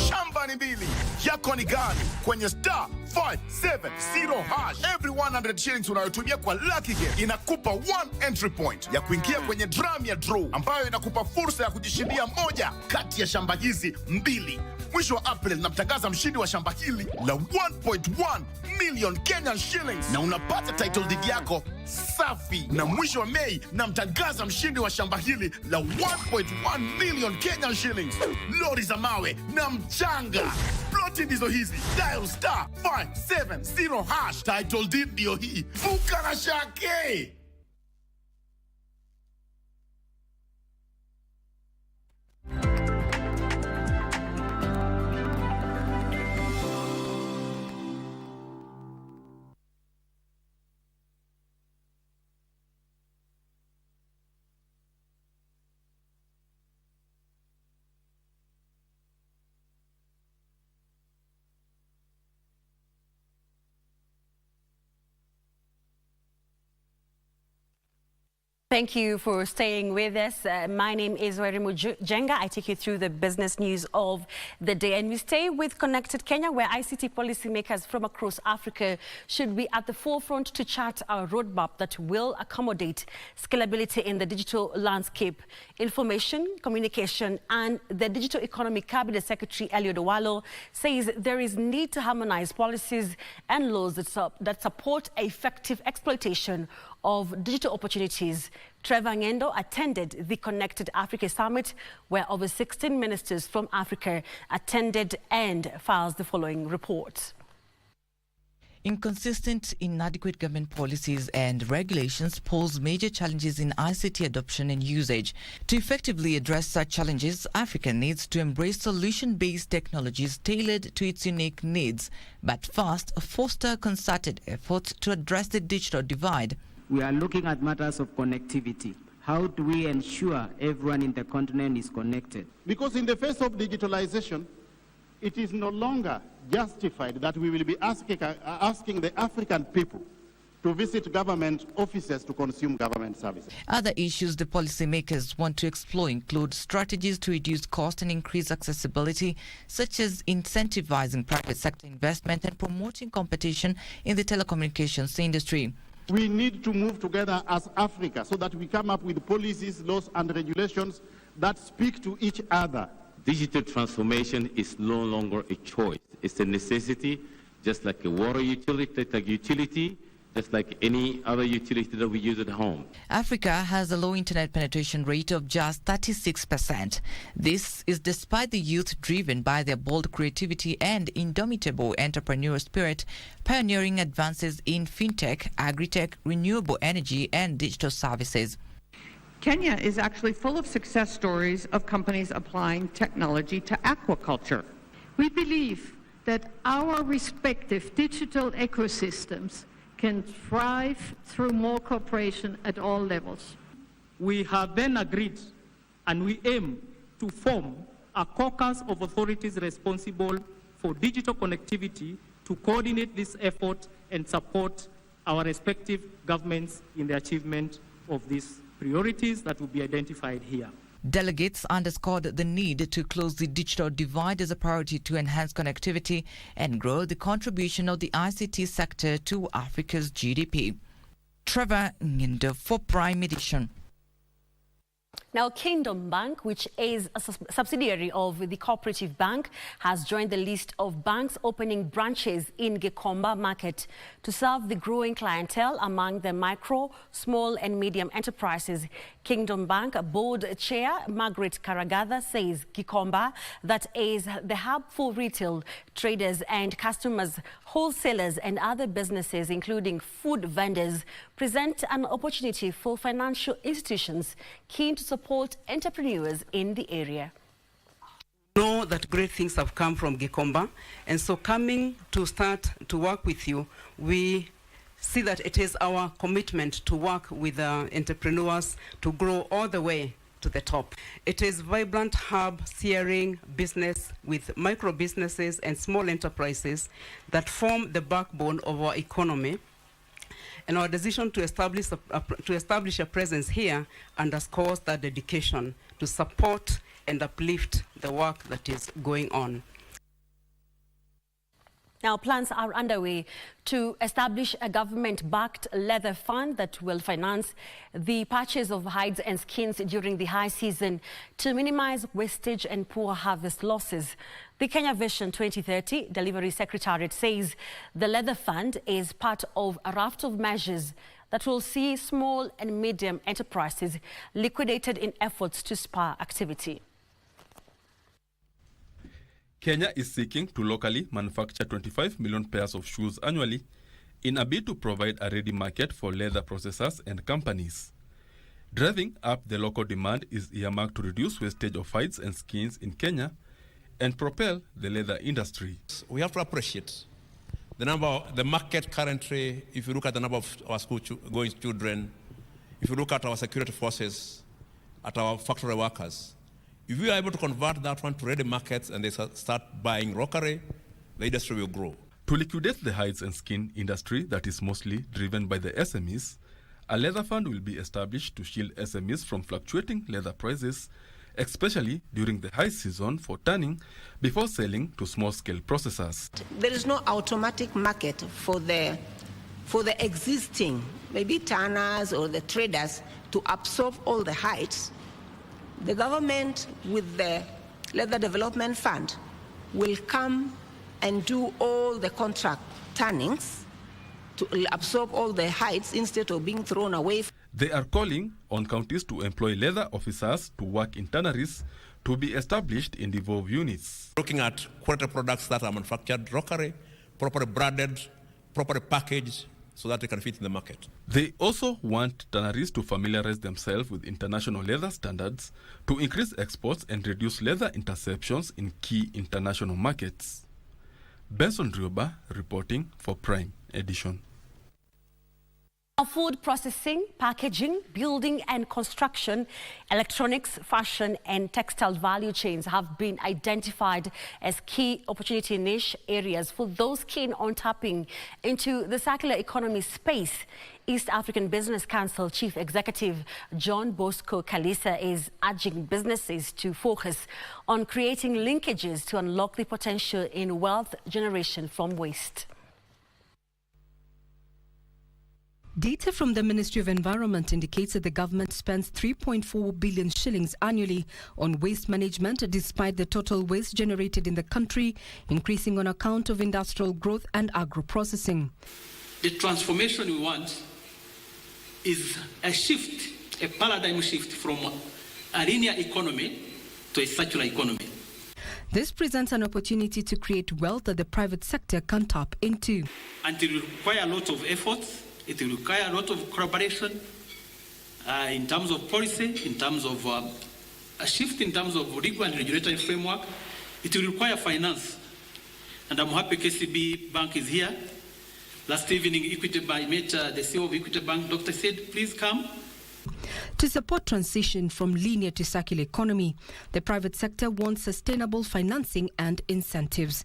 [SPEAKER 19] Shamba ni mbili, yako ni gani? Kwenye star 570 hash. Every 100 shillings unayotumia kwa Lucky Game inakupa 1 entry point ya kuingia kwenye drum ya draw ambayo inakupa fursa ya kujishindia moja kati ya shamba hizi mbili. Mwisho wa April namtangaza mshindi wa shamba hili la 1.1 million Kenyan shillings na unapata title deed yako safi. Na mwisho wa Mei namtangaza mshindi wa shamba hili la 1.1 million Kenyan shillings, lori za mawe na mchanga. Ploti ndizo hizi. Dial star 570 hash. Title deed ndio hii. Vuka na shake.
[SPEAKER 21] Thank you for staying with us. My name is Wairimu Jenga. I take you through the business news of the day. And we stay with Connected Kenya, where ICT policymakers from across Africa should be at the forefront to chart a roadmap that will accommodate scalability in the digital landscape. Information, communication, and the Digital Economy Cabinet Secretary Eliud Owalo says there is need to harmonize policies and laws that support effective exploitation of digital opportunities. Trevor Ngendo attended the Connected Africa Summit, where over 16 ministers from Africa attended, and files the following report.
[SPEAKER 2] Inconsistent, inadequate government policies and regulations pose major challenges in ICT adoption and usage. To effectively address such challenges, Africa needs to embrace solution-based technologies tailored to its unique needs, but first foster concerted efforts to address the digital divide.
[SPEAKER 3] We are looking at matters of connectivity. How do we ensure everyone in the continent is connected?
[SPEAKER 20] Because in the face of digitalization, it is no longer justified that we will be asking the African people to visit government offices to consume government services.
[SPEAKER 2] Other issues the policymakers want to explore include strategies to reduce cost and increase accessibility, such as incentivizing private sector investment and promoting competition in the telecommunications industry.
[SPEAKER 20] We need to move together as Africa so that we come up with policies, laws and regulations that speak to each other.
[SPEAKER 22] Digital transformation is no longer a choice. It's a necessity, just like a water utility, just like any other utility that we use at home.
[SPEAKER 2] Africa has a low internet penetration rate of just 36%. This is despite the youth driven by their bold creativity and indomitable entrepreneurial spirit, pioneering advances in fintech, agri-tech, renewable energy and digital services.
[SPEAKER 24] Kenya is actually full of success stories of companies applying technology to aquaculture.
[SPEAKER 26] We believe that our respective digital ecosystems can thrive through more cooperation at all levels.
[SPEAKER 20] We have then agreed and we aim to form a caucus of authorities responsible for digital connectivity to coordinate this effort and support our respective governments in the achievement of these priorities that will be identified here.
[SPEAKER 2] Delegates underscored the need to close the digital divide as a priority to enhance connectivity and grow the contribution of the ICT sector to Africa's GDP. Trevor Ngendo for Prime Edition.
[SPEAKER 21] Now, Kingdom Bank, which is a subsidiary of the Cooperative Bank, has joined the list of banks opening branches in Gikomba market to serve the growing clientele among the micro, small and medium enterprises. Kingdom Bank Board Chair Margaret Karagatha says Gikomba, that is the hub for retail traders and customers, wholesalers and other businesses, including food vendors, present an opportunity for financial institutions keen to support entrepreneurs in the area.
[SPEAKER 27] Know that great things have come from Gikomba, and so coming to start to work with you, we see that it is our commitment to work with entrepreneurs to grow all the way to the top. It is vibrant hub steering business with micro businesses and small enterprises that form the backbone of our economy. And our decision to establish a presence here underscores that dedication to support and uplift the work that is going on.
[SPEAKER 21] Now, plans are underway to establish a government-backed leather fund that will finance the purchase of hides and skins during the high season to minimize wastage and poor harvest losses. The Kenya Vision 2030 Delivery Secretariat says the leather fund is part of a raft of measures that will see small and medium enterprises liquidated in efforts to spur activity.
[SPEAKER 28] Kenya is seeking to locally manufacture 25 million pairs of shoes annually in a bid to provide a ready market for leather processors and companies. Driving up the local demand is earmarked to reduce wastage of hides and skins in Kenya and propel the leather industry.
[SPEAKER 29] We have to appreciate the market currently. If you look at the number of our school-going children, if you look at our security forces, at our factory workers, if we are able to convert that one to ready markets and they start buying rockery, the industry will grow.
[SPEAKER 28] To liquidate the hides and skin industry that is mostly driven by the SMEs, a leather fund will be established to shield SMEs from fluctuating leather prices, especially during the high season for tanning before selling to small-scale processors.
[SPEAKER 30] There is no automatic market for the existing, maybe tanners or the traders, to absorb all the hides. The government, with the Leather Development Fund, will come and do all the contract tannings to absorb all the heights instead of being thrown away.
[SPEAKER 28] They are calling on counties to employ leather officers to work in tanneries to be established in devolved units.
[SPEAKER 29] Looking at quality products that are manufactured locally, properly branded, properly packaged, so that they can fit in the market.
[SPEAKER 28] They also want tanneries to familiarize themselves with international leather standards to increase exports and reduce leather interceptions in key international markets. Benson Rioba reporting for Prime Edition.
[SPEAKER 21] Food processing, packaging, building and construction, electronics, fashion and textile value chains have been identified as key opportunity niche areas for those keen on tapping into the circular economy space. East African Business Council Chief Executive John Bosco Kalisa is urging businesses to focus on creating linkages to unlock the potential in wealth generation from waste.
[SPEAKER 4] Data from the Ministry of Environment indicates that the government spends 3.4 billion shillings annually on waste management, despite the total waste generated in the country increasing on account of industrial growth and agro-processing.
[SPEAKER 5] The transformation we want is a shift, a paradigm shift from a linear economy to a circular economy.
[SPEAKER 4] This presents an opportunity to create wealth that the private sector can tap into.
[SPEAKER 5] And it will require a lot of efforts. It will require a lot of collaboration in terms of policy, in terms of a shift in terms of legal and regulatory framework. It will require finance. And I'm happy KCB Bank is here. Last evening, I met the CEO of Equity Bank. Doctor said, please come.
[SPEAKER 4] To support transition from linear to circular economy, the private sector wants sustainable financing and incentives.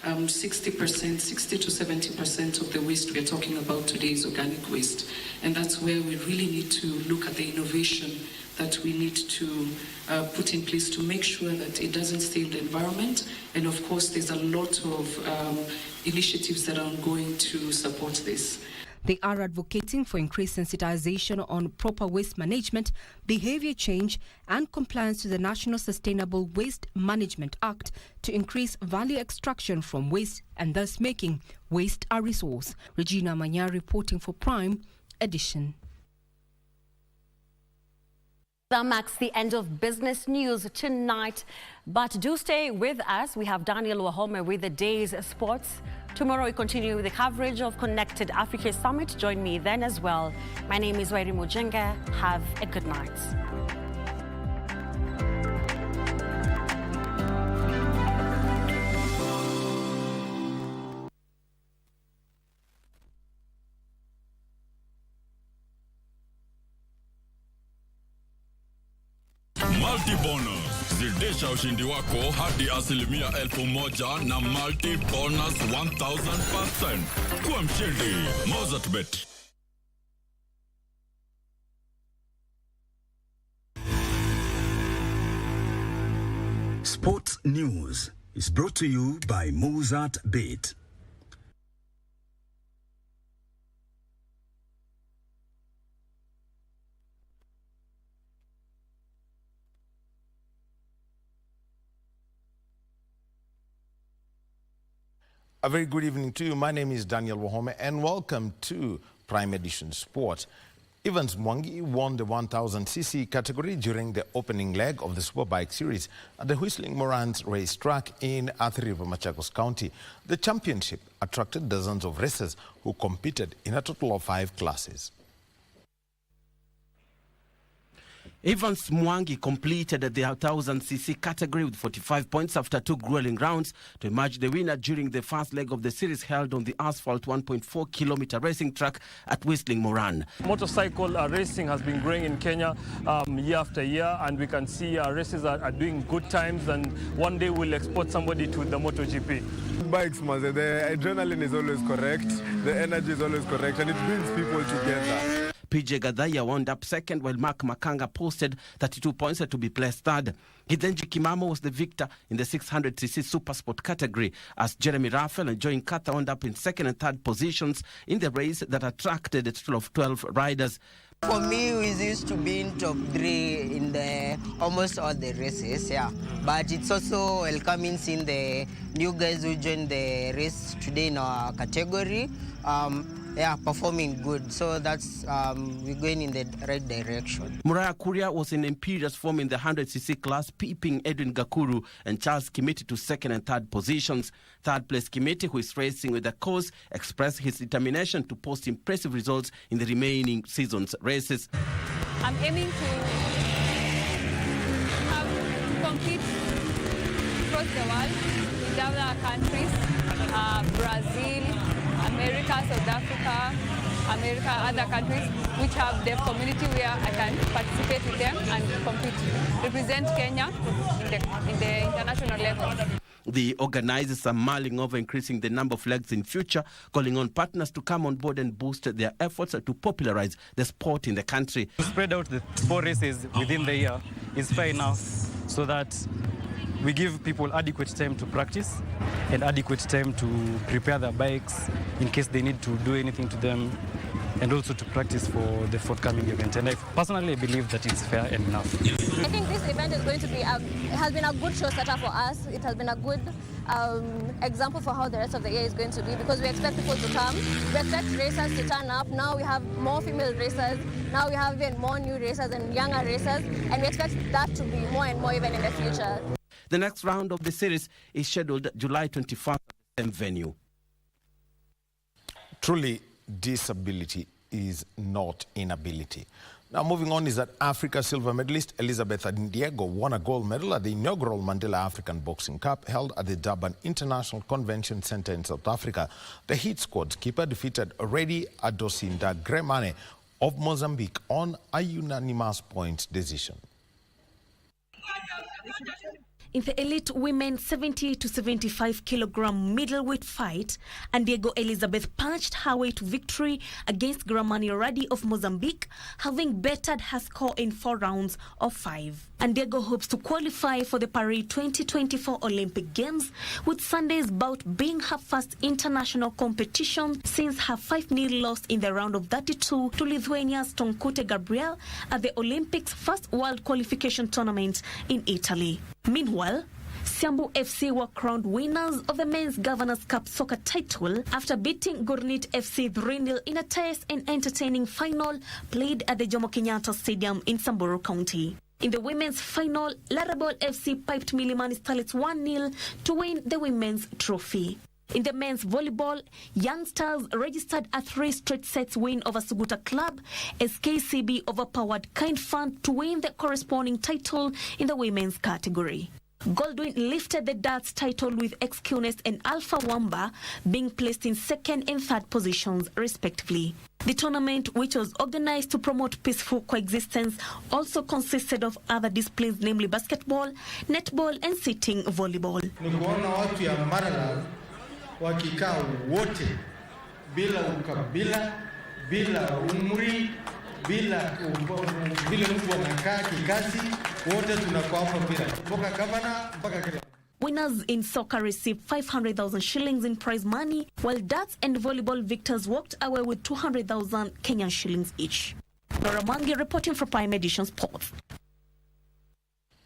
[SPEAKER 6] 60% to 70% of the waste we're talking about today is organic waste. And that's where we really need to look at the innovation that we need to put in place to make sure that it doesn't stay in the environment. And of course, there's a lot of initiatives that are ongoing to support this.
[SPEAKER 4] They are advocating for increased sensitization on proper waste management, behavior change and compliance to the National Sustainable Waste Management Act to increase value extraction from waste and thus making waste a resource. Regina Manya reporting for Prime Edition.
[SPEAKER 21] That marks the end of business news tonight, but do stay with us. We have Daniel Wahome with the day's sports. Tomorrow we continue with the coverage of Connected Africa Summit. Join me then as well. My name is Wairi Mujenga. Have a good night.
[SPEAKER 7] Multi-bonus. Zidisha ushindi wako hadi 1,000,000 na multi-bonus 1,000%. Kuwa mshindi. Mozart Bet.
[SPEAKER 8] Sports News is brought to you by Mozart Bet.
[SPEAKER 9] A very good evening to you. My name is Daniel Wahome and welcome to Prime Edition Sport. Evans Mwangi won the 1000cc category during the opening leg of the Superbike Series at the Whistling Morans racetrack in Athi River, Machakos County. The championship attracted dozens of racers who competed in a total of 5 classes.
[SPEAKER 10] Evans Mwangi completed the 1000cc category with 45 points after 2 grueling rounds to emerge the winner during the first leg of the series held on the asphalt 1.4-kilometer racing track at Whistling Moran.
[SPEAKER 13] Motorcycle racing has been growing in Kenya year after year, and we can see races are doing good times, and one day we'll export somebody to the MotoGP.
[SPEAKER 23] Bikes, the adrenaline is always correct, the energy is always correct, and it brings people together.
[SPEAKER 10] PJ Gadhaya wound up second, while Mark Makanga posted 32 points to be placed third. Gidenji Kimamo was the victor in the 600cc Supersport category, as Jeremy Raphael and Joy Nkatha wound up in second and third positions in the race that attracted a total of 12 riders.
[SPEAKER 25] For me, we used to be in top 3 in almost all the races, yeah. But it's also welcoming seeing the new guys who joined the race today in our category. performing good. So that's we're going in the right direction.
[SPEAKER 10] Muraya Kuria was in imperious form in the 100cc class, peeping Edwin Gakuru and Charles Kimiti to second and third positions. Third place Kimiti, who is racing with the course, expressed his determination to post impressive results in the remaining season's races.
[SPEAKER 1] I'm aiming to compete across the world in other countries, Brazil, America, South Africa, other countries which have the community where I can participate with them and compete, represent Kenya in the international level.
[SPEAKER 10] The organizers are mulling over increasing the number of legs in future, calling on partners to come on board and boost their efforts to popularize the sport in the country.
[SPEAKER 3] To spread out the 4 races within the year is fair enough, so that we give people adequate time to practice and adequate time to prepare their bikes in case they need to do anything to them, and also to practice for the forthcoming event. And I personally believe that it's fair and enough.
[SPEAKER 11] I think this event is going to be, it has been a good show starter for us. It has been a good example for how the rest of the year is going to be, because we expect people to come. We expect racers to turn up. Now we have more female racers. Now we have even more new racers and younger racers. And we expect that to be more and more even in the future.
[SPEAKER 10] The next round of the series is scheduled July 21st at the same venue.
[SPEAKER 9] Truly, disability is not inability. Now, moving on is that Africa silver medalist Elizabeth Ndiego won a gold medal at the inaugural Mandela African Boxing Cup held at the Durban International Convention Center in South Africa. The hit squad keeper defeated Reddy Adosinda Gremane of Mozambique on a unanimous point decision.
[SPEAKER 12] In the elite women 70 to 75 kilogram middleweight fight, Ndiego Elizabeth punched her way to victory against Gramani Radi of Mozambique, having bettered her score in 4 rounds of 5. Ndiego hopes to qualify for the Paris 2024 Olympic Games, with Sunday's bout being her first international competition since her 5-0 loss in the round of 32 to Lithuania's Tonkute Gabriel at the Olympics' first world qualification tournament in Italy. Meanwhile, Siambu FC were crowned winners of the Men's Governors Cup soccer title after beating Gornit FC 3-0 in a tight and entertaining final played at the Jomo Kenyatta Stadium in Samburu County. In the women's final, Larabol FC piped Milimani Starlets 1-0 to win the women's trophy. In the men's volleyball, Young Stars registered a 3 straight sets win over Suguta Club as KCB overpowered Kind Fund to win the corresponding title in the women's category. Goldwyn lifted the darts title with XQness and Alpha Wamba being placed in 2nd and 3rd positions respectively. The tournament, which was organized to promote peaceful coexistence, also consisted of other disciplines, namely basketball, netball and sitting volleyball.
[SPEAKER 14] Wakikaa wote bila ukabila, bila umri, bila vile mtu anakaa kikazi, wote tunakuwa hapa bila kutoka gavana mpaka kila.
[SPEAKER 12] Winners in soccer received 500,000 shillings in prize money, while darts and volleyball victors walked away with 200,000 Kenyan shillings each. Nora Mwangi reporting for Prime Edition Sports.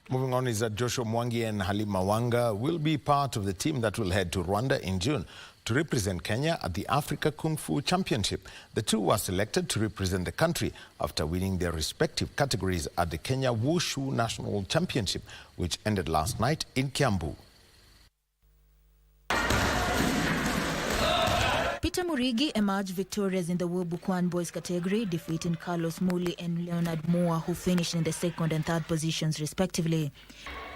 [SPEAKER 9] Moving on is that Joshua Mwangi and Halima Wanga will be part of the team that will head to Rwanda in June to represent Kenya at the Africa Kung Fu Championship. The two were selected to represent the country after winning their respective categories at the Kenya Wushu National Championship, which ended last night in Kiambu.
[SPEAKER 15] Peter Murigi emerged victorious in the Wobukwan boys category, defeating Carlos Muli and Leonard Moore, who finished in the 2nd and 3rd positions respectively.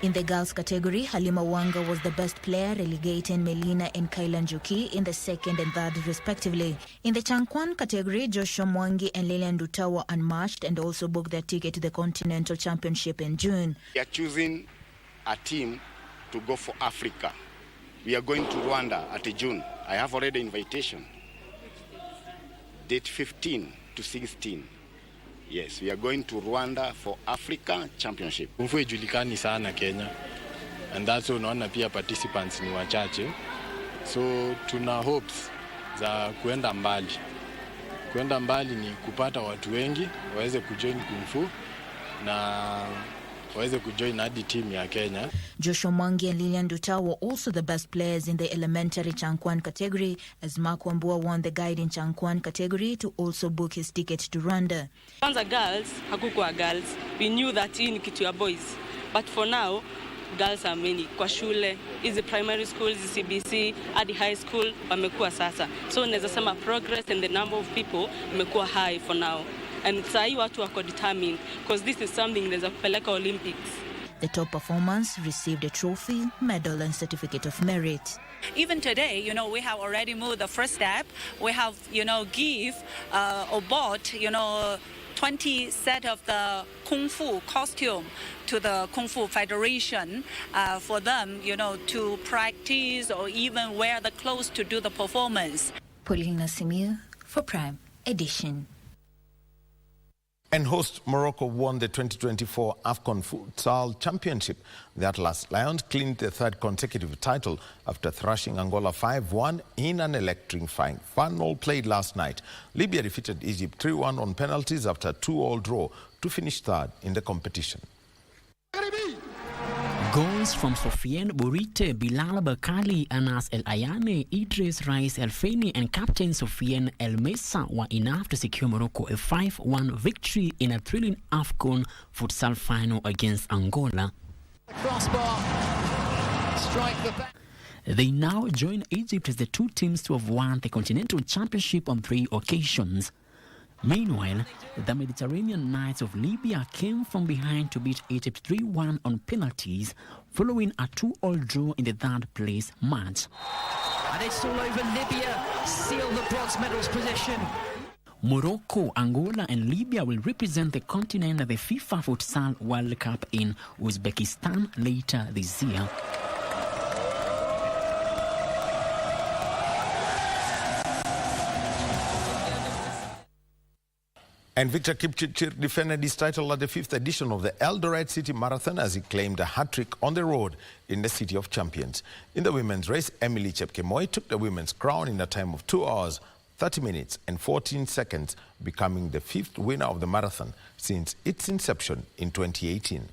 [SPEAKER 15] In the girls category, Halima Wanga was the best player, relegating Melina and Kailan Juki in the 2nd and 3rd respectively. In the Changkwan category, Joshua Mwangi and Lilian Duta were unmatched and also booked their ticket to the Continental Championship in June.
[SPEAKER 16] We are choosing a team to go for Africa. We are going to Rwanda at June. I have already invitation. Date 15 to 16. Yes, we are going to Rwanda for Africa Championship.
[SPEAKER 17] Kung Fu haijulikani sana Kenya, and that's why unaona pia participants ni wachache. So tuna hopes za kuenda mbali. Kuenda mbali ni kupata watu wengi waweze kujoin Kung Fu na waweze kujoin hadi team ya Kenya.
[SPEAKER 15] Joshua Mwangi and Lilian Duta were also the best players in the elementary Changkwan category, as Mark Wambua won the guide in Changkwan category to also book his ticket to Rwanda.
[SPEAKER 2] Kwanza girls, hakukuwa girls. We knew that hii ni kitu ya boys. But for now, girls are many. Kwa shule, hizi primary schools, hizi CBC, hadi high school, wamekuwa sasa. So naweza sema progress and the number of people imekuwa high for now. And sahi watu wako determined because this is something naweza kupeleka Olympics.
[SPEAKER 15] The top performers received a trophy, medal and certificate of merit.
[SPEAKER 18] Even today, we have already moved the first step. We have, give or bought, 20 set of the Kung Fu costume to the Kung Fu Federation for them, to practice or even wear the clothes to do the performance.
[SPEAKER 15] Pauline Nassimir for Prime Edition.
[SPEAKER 9] And host Morocco won the 2024 AFCON Futsal Championship. The Atlas Lions clinched their third consecutive title after thrashing Angola 5-1 in an electrifying final played last night. Libya defeated Egypt 3-1 on penalties after a 2-2 draw to finish third in the competition.
[SPEAKER 19] Goals from Sofiane Bourite, Bilal Bakali, Anas El Ayane, Idris Rais El Feni and captain Sofiane El Mesa were enough to secure Morocco a 5-1 victory in a thrilling AFCON futsal final against Angola.
[SPEAKER 20] Crossbar, strike the back.
[SPEAKER 19] They now join Egypt as the two teams to have won the Continental Championship on 3 occasions. Meanwhile, the Mediterranean Knights of Libya came from behind to beat Egypt 3-1 on penalties, following a 2-2 draw in the third-place match.
[SPEAKER 20] And it's all over. Libya seal the bronze medals position.
[SPEAKER 19] Morocco, Angola and Libya will represent the continent at the FIFA Futsal World Cup in Uzbekistan later this year.
[SPEAKER 9] And Victor Kipchirchir defended his title at the 5th edition of the Eldoret City Marathon as he claimed a hat-trick on the road in the City of Champions. In the women's race, Emily Chepkemoi took the women's crown in a time of 2 hours, 30 minutes and 14 seconds, becoming the 5th winner of the marathon since its inception in 2018.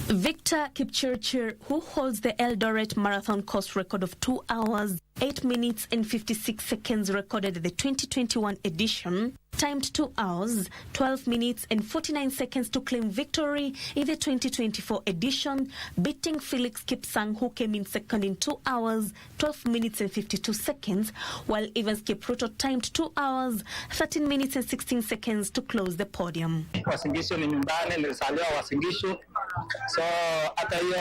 [SPEAKER 12] Victor Kipchirchir, who holds the Eldoret Marathon course record of 2 hours, 8 minutes and 56 seconds recorded at the 2021 edition, timed 2 hours, 12 minutes and 49 seconds to claim victory in the 2024 edition, beating Felix Kipsang, who came in second in 2 hours, 12 minutes and 52 seconds, while Evans Kipruto timed 2 hours, 13 minutes and 16 seconds to close the podium.
[SPEAKER 22] Wasingishu ni nyumbani, nilisaliwa Wasingishu. So hata hiyo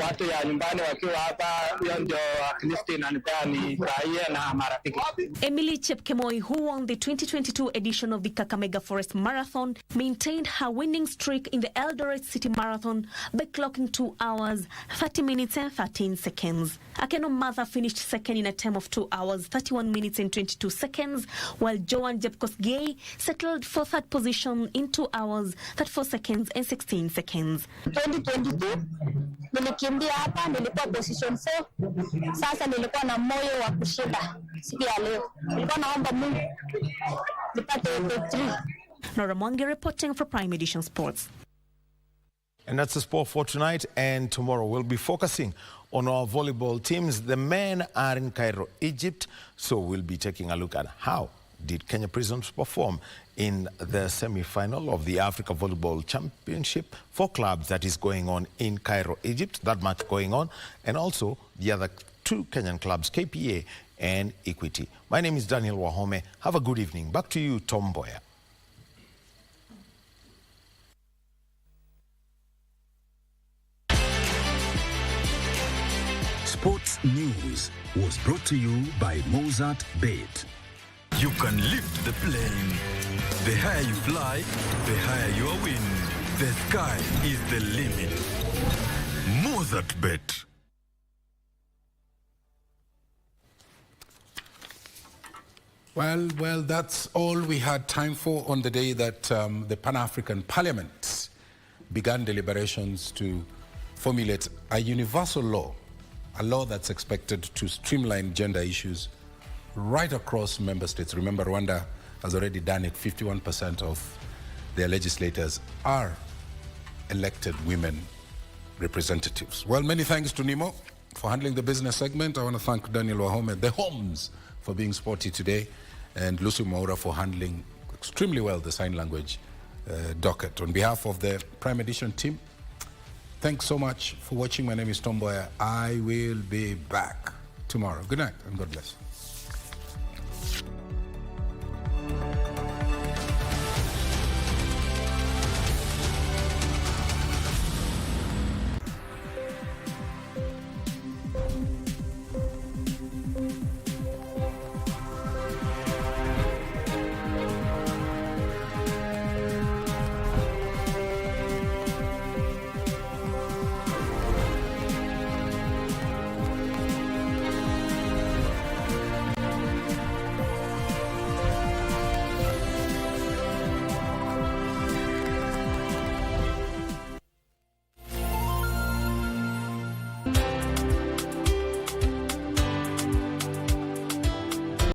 [SPEAKER 22] watu ya nyumbani wakiwa hapa, hiyo ndio at least inanipea ni furahie na marafiki.
[SPEAKER 12] Emily Chepkemoi, who won the 2022 edition of the Kakamega Forest Marathon, maintained her winning streak in the Eldoret City Marathon by clocking 2 hours, 30 minutes and 13 seconds. Akeno Matha finished second in a time of 2 hours, 31 minutes and 22 seconds, while Joan Jepkos-Gay settled for third position in 2 hours, 34 seconds and 16 seconds.
[SPEAKER 24] 2022 nilikimbia hapa, nilikuwa position 4. Sasa nilikuwa na moyo wa kushinda siku ya leo. Nilikuwa naomba Mungu nipate 3.
[SPEAKER 12] Nora Mwangi reporting for Prime Edition Sports.
[SPEAKER 9] And that's the sport for tonight, and tomorrow we'll be focusing on our volleyball teams. The men are in Cairo, Egypt, so we'll be taking a look at how did Kenya Prisons perform in the semi-final of the Africa Volleyball Championship for clubs that is going on in Cairo, Egypt, that match going on, and also the other two Kenyan clubs, KPA and Equity. My name is Daniel Wahome. Have a good evening. Back to you, Tom Mboya.
[SPEAKER 8] Sports News was brought to you by Mozart Bet.
[SPEAKER 7] You can lift the plane. The higher you fly, the higher your win. The sky is the limit. Mozart Bet.
[SPEAKER 26] Well, that's all we had time for on the day that the Pan-African Parliament began deliberations to formulate a universal law, a law that's expected to streamline gender issues right across member states. Remember, Rwanda has already done it. 51% of their legislators are elected women representatives. Well, many thanks to Nimo for handling the business segment. I want to thank Daniel Wahome, the Homes, for being sporty today, and Lucy Moura for handling extremely well the sign language docket. On behalf of the Prime Edition team, thanks so much for watching. My name is Mboya. I will be back tomorrow. Good night and God bless.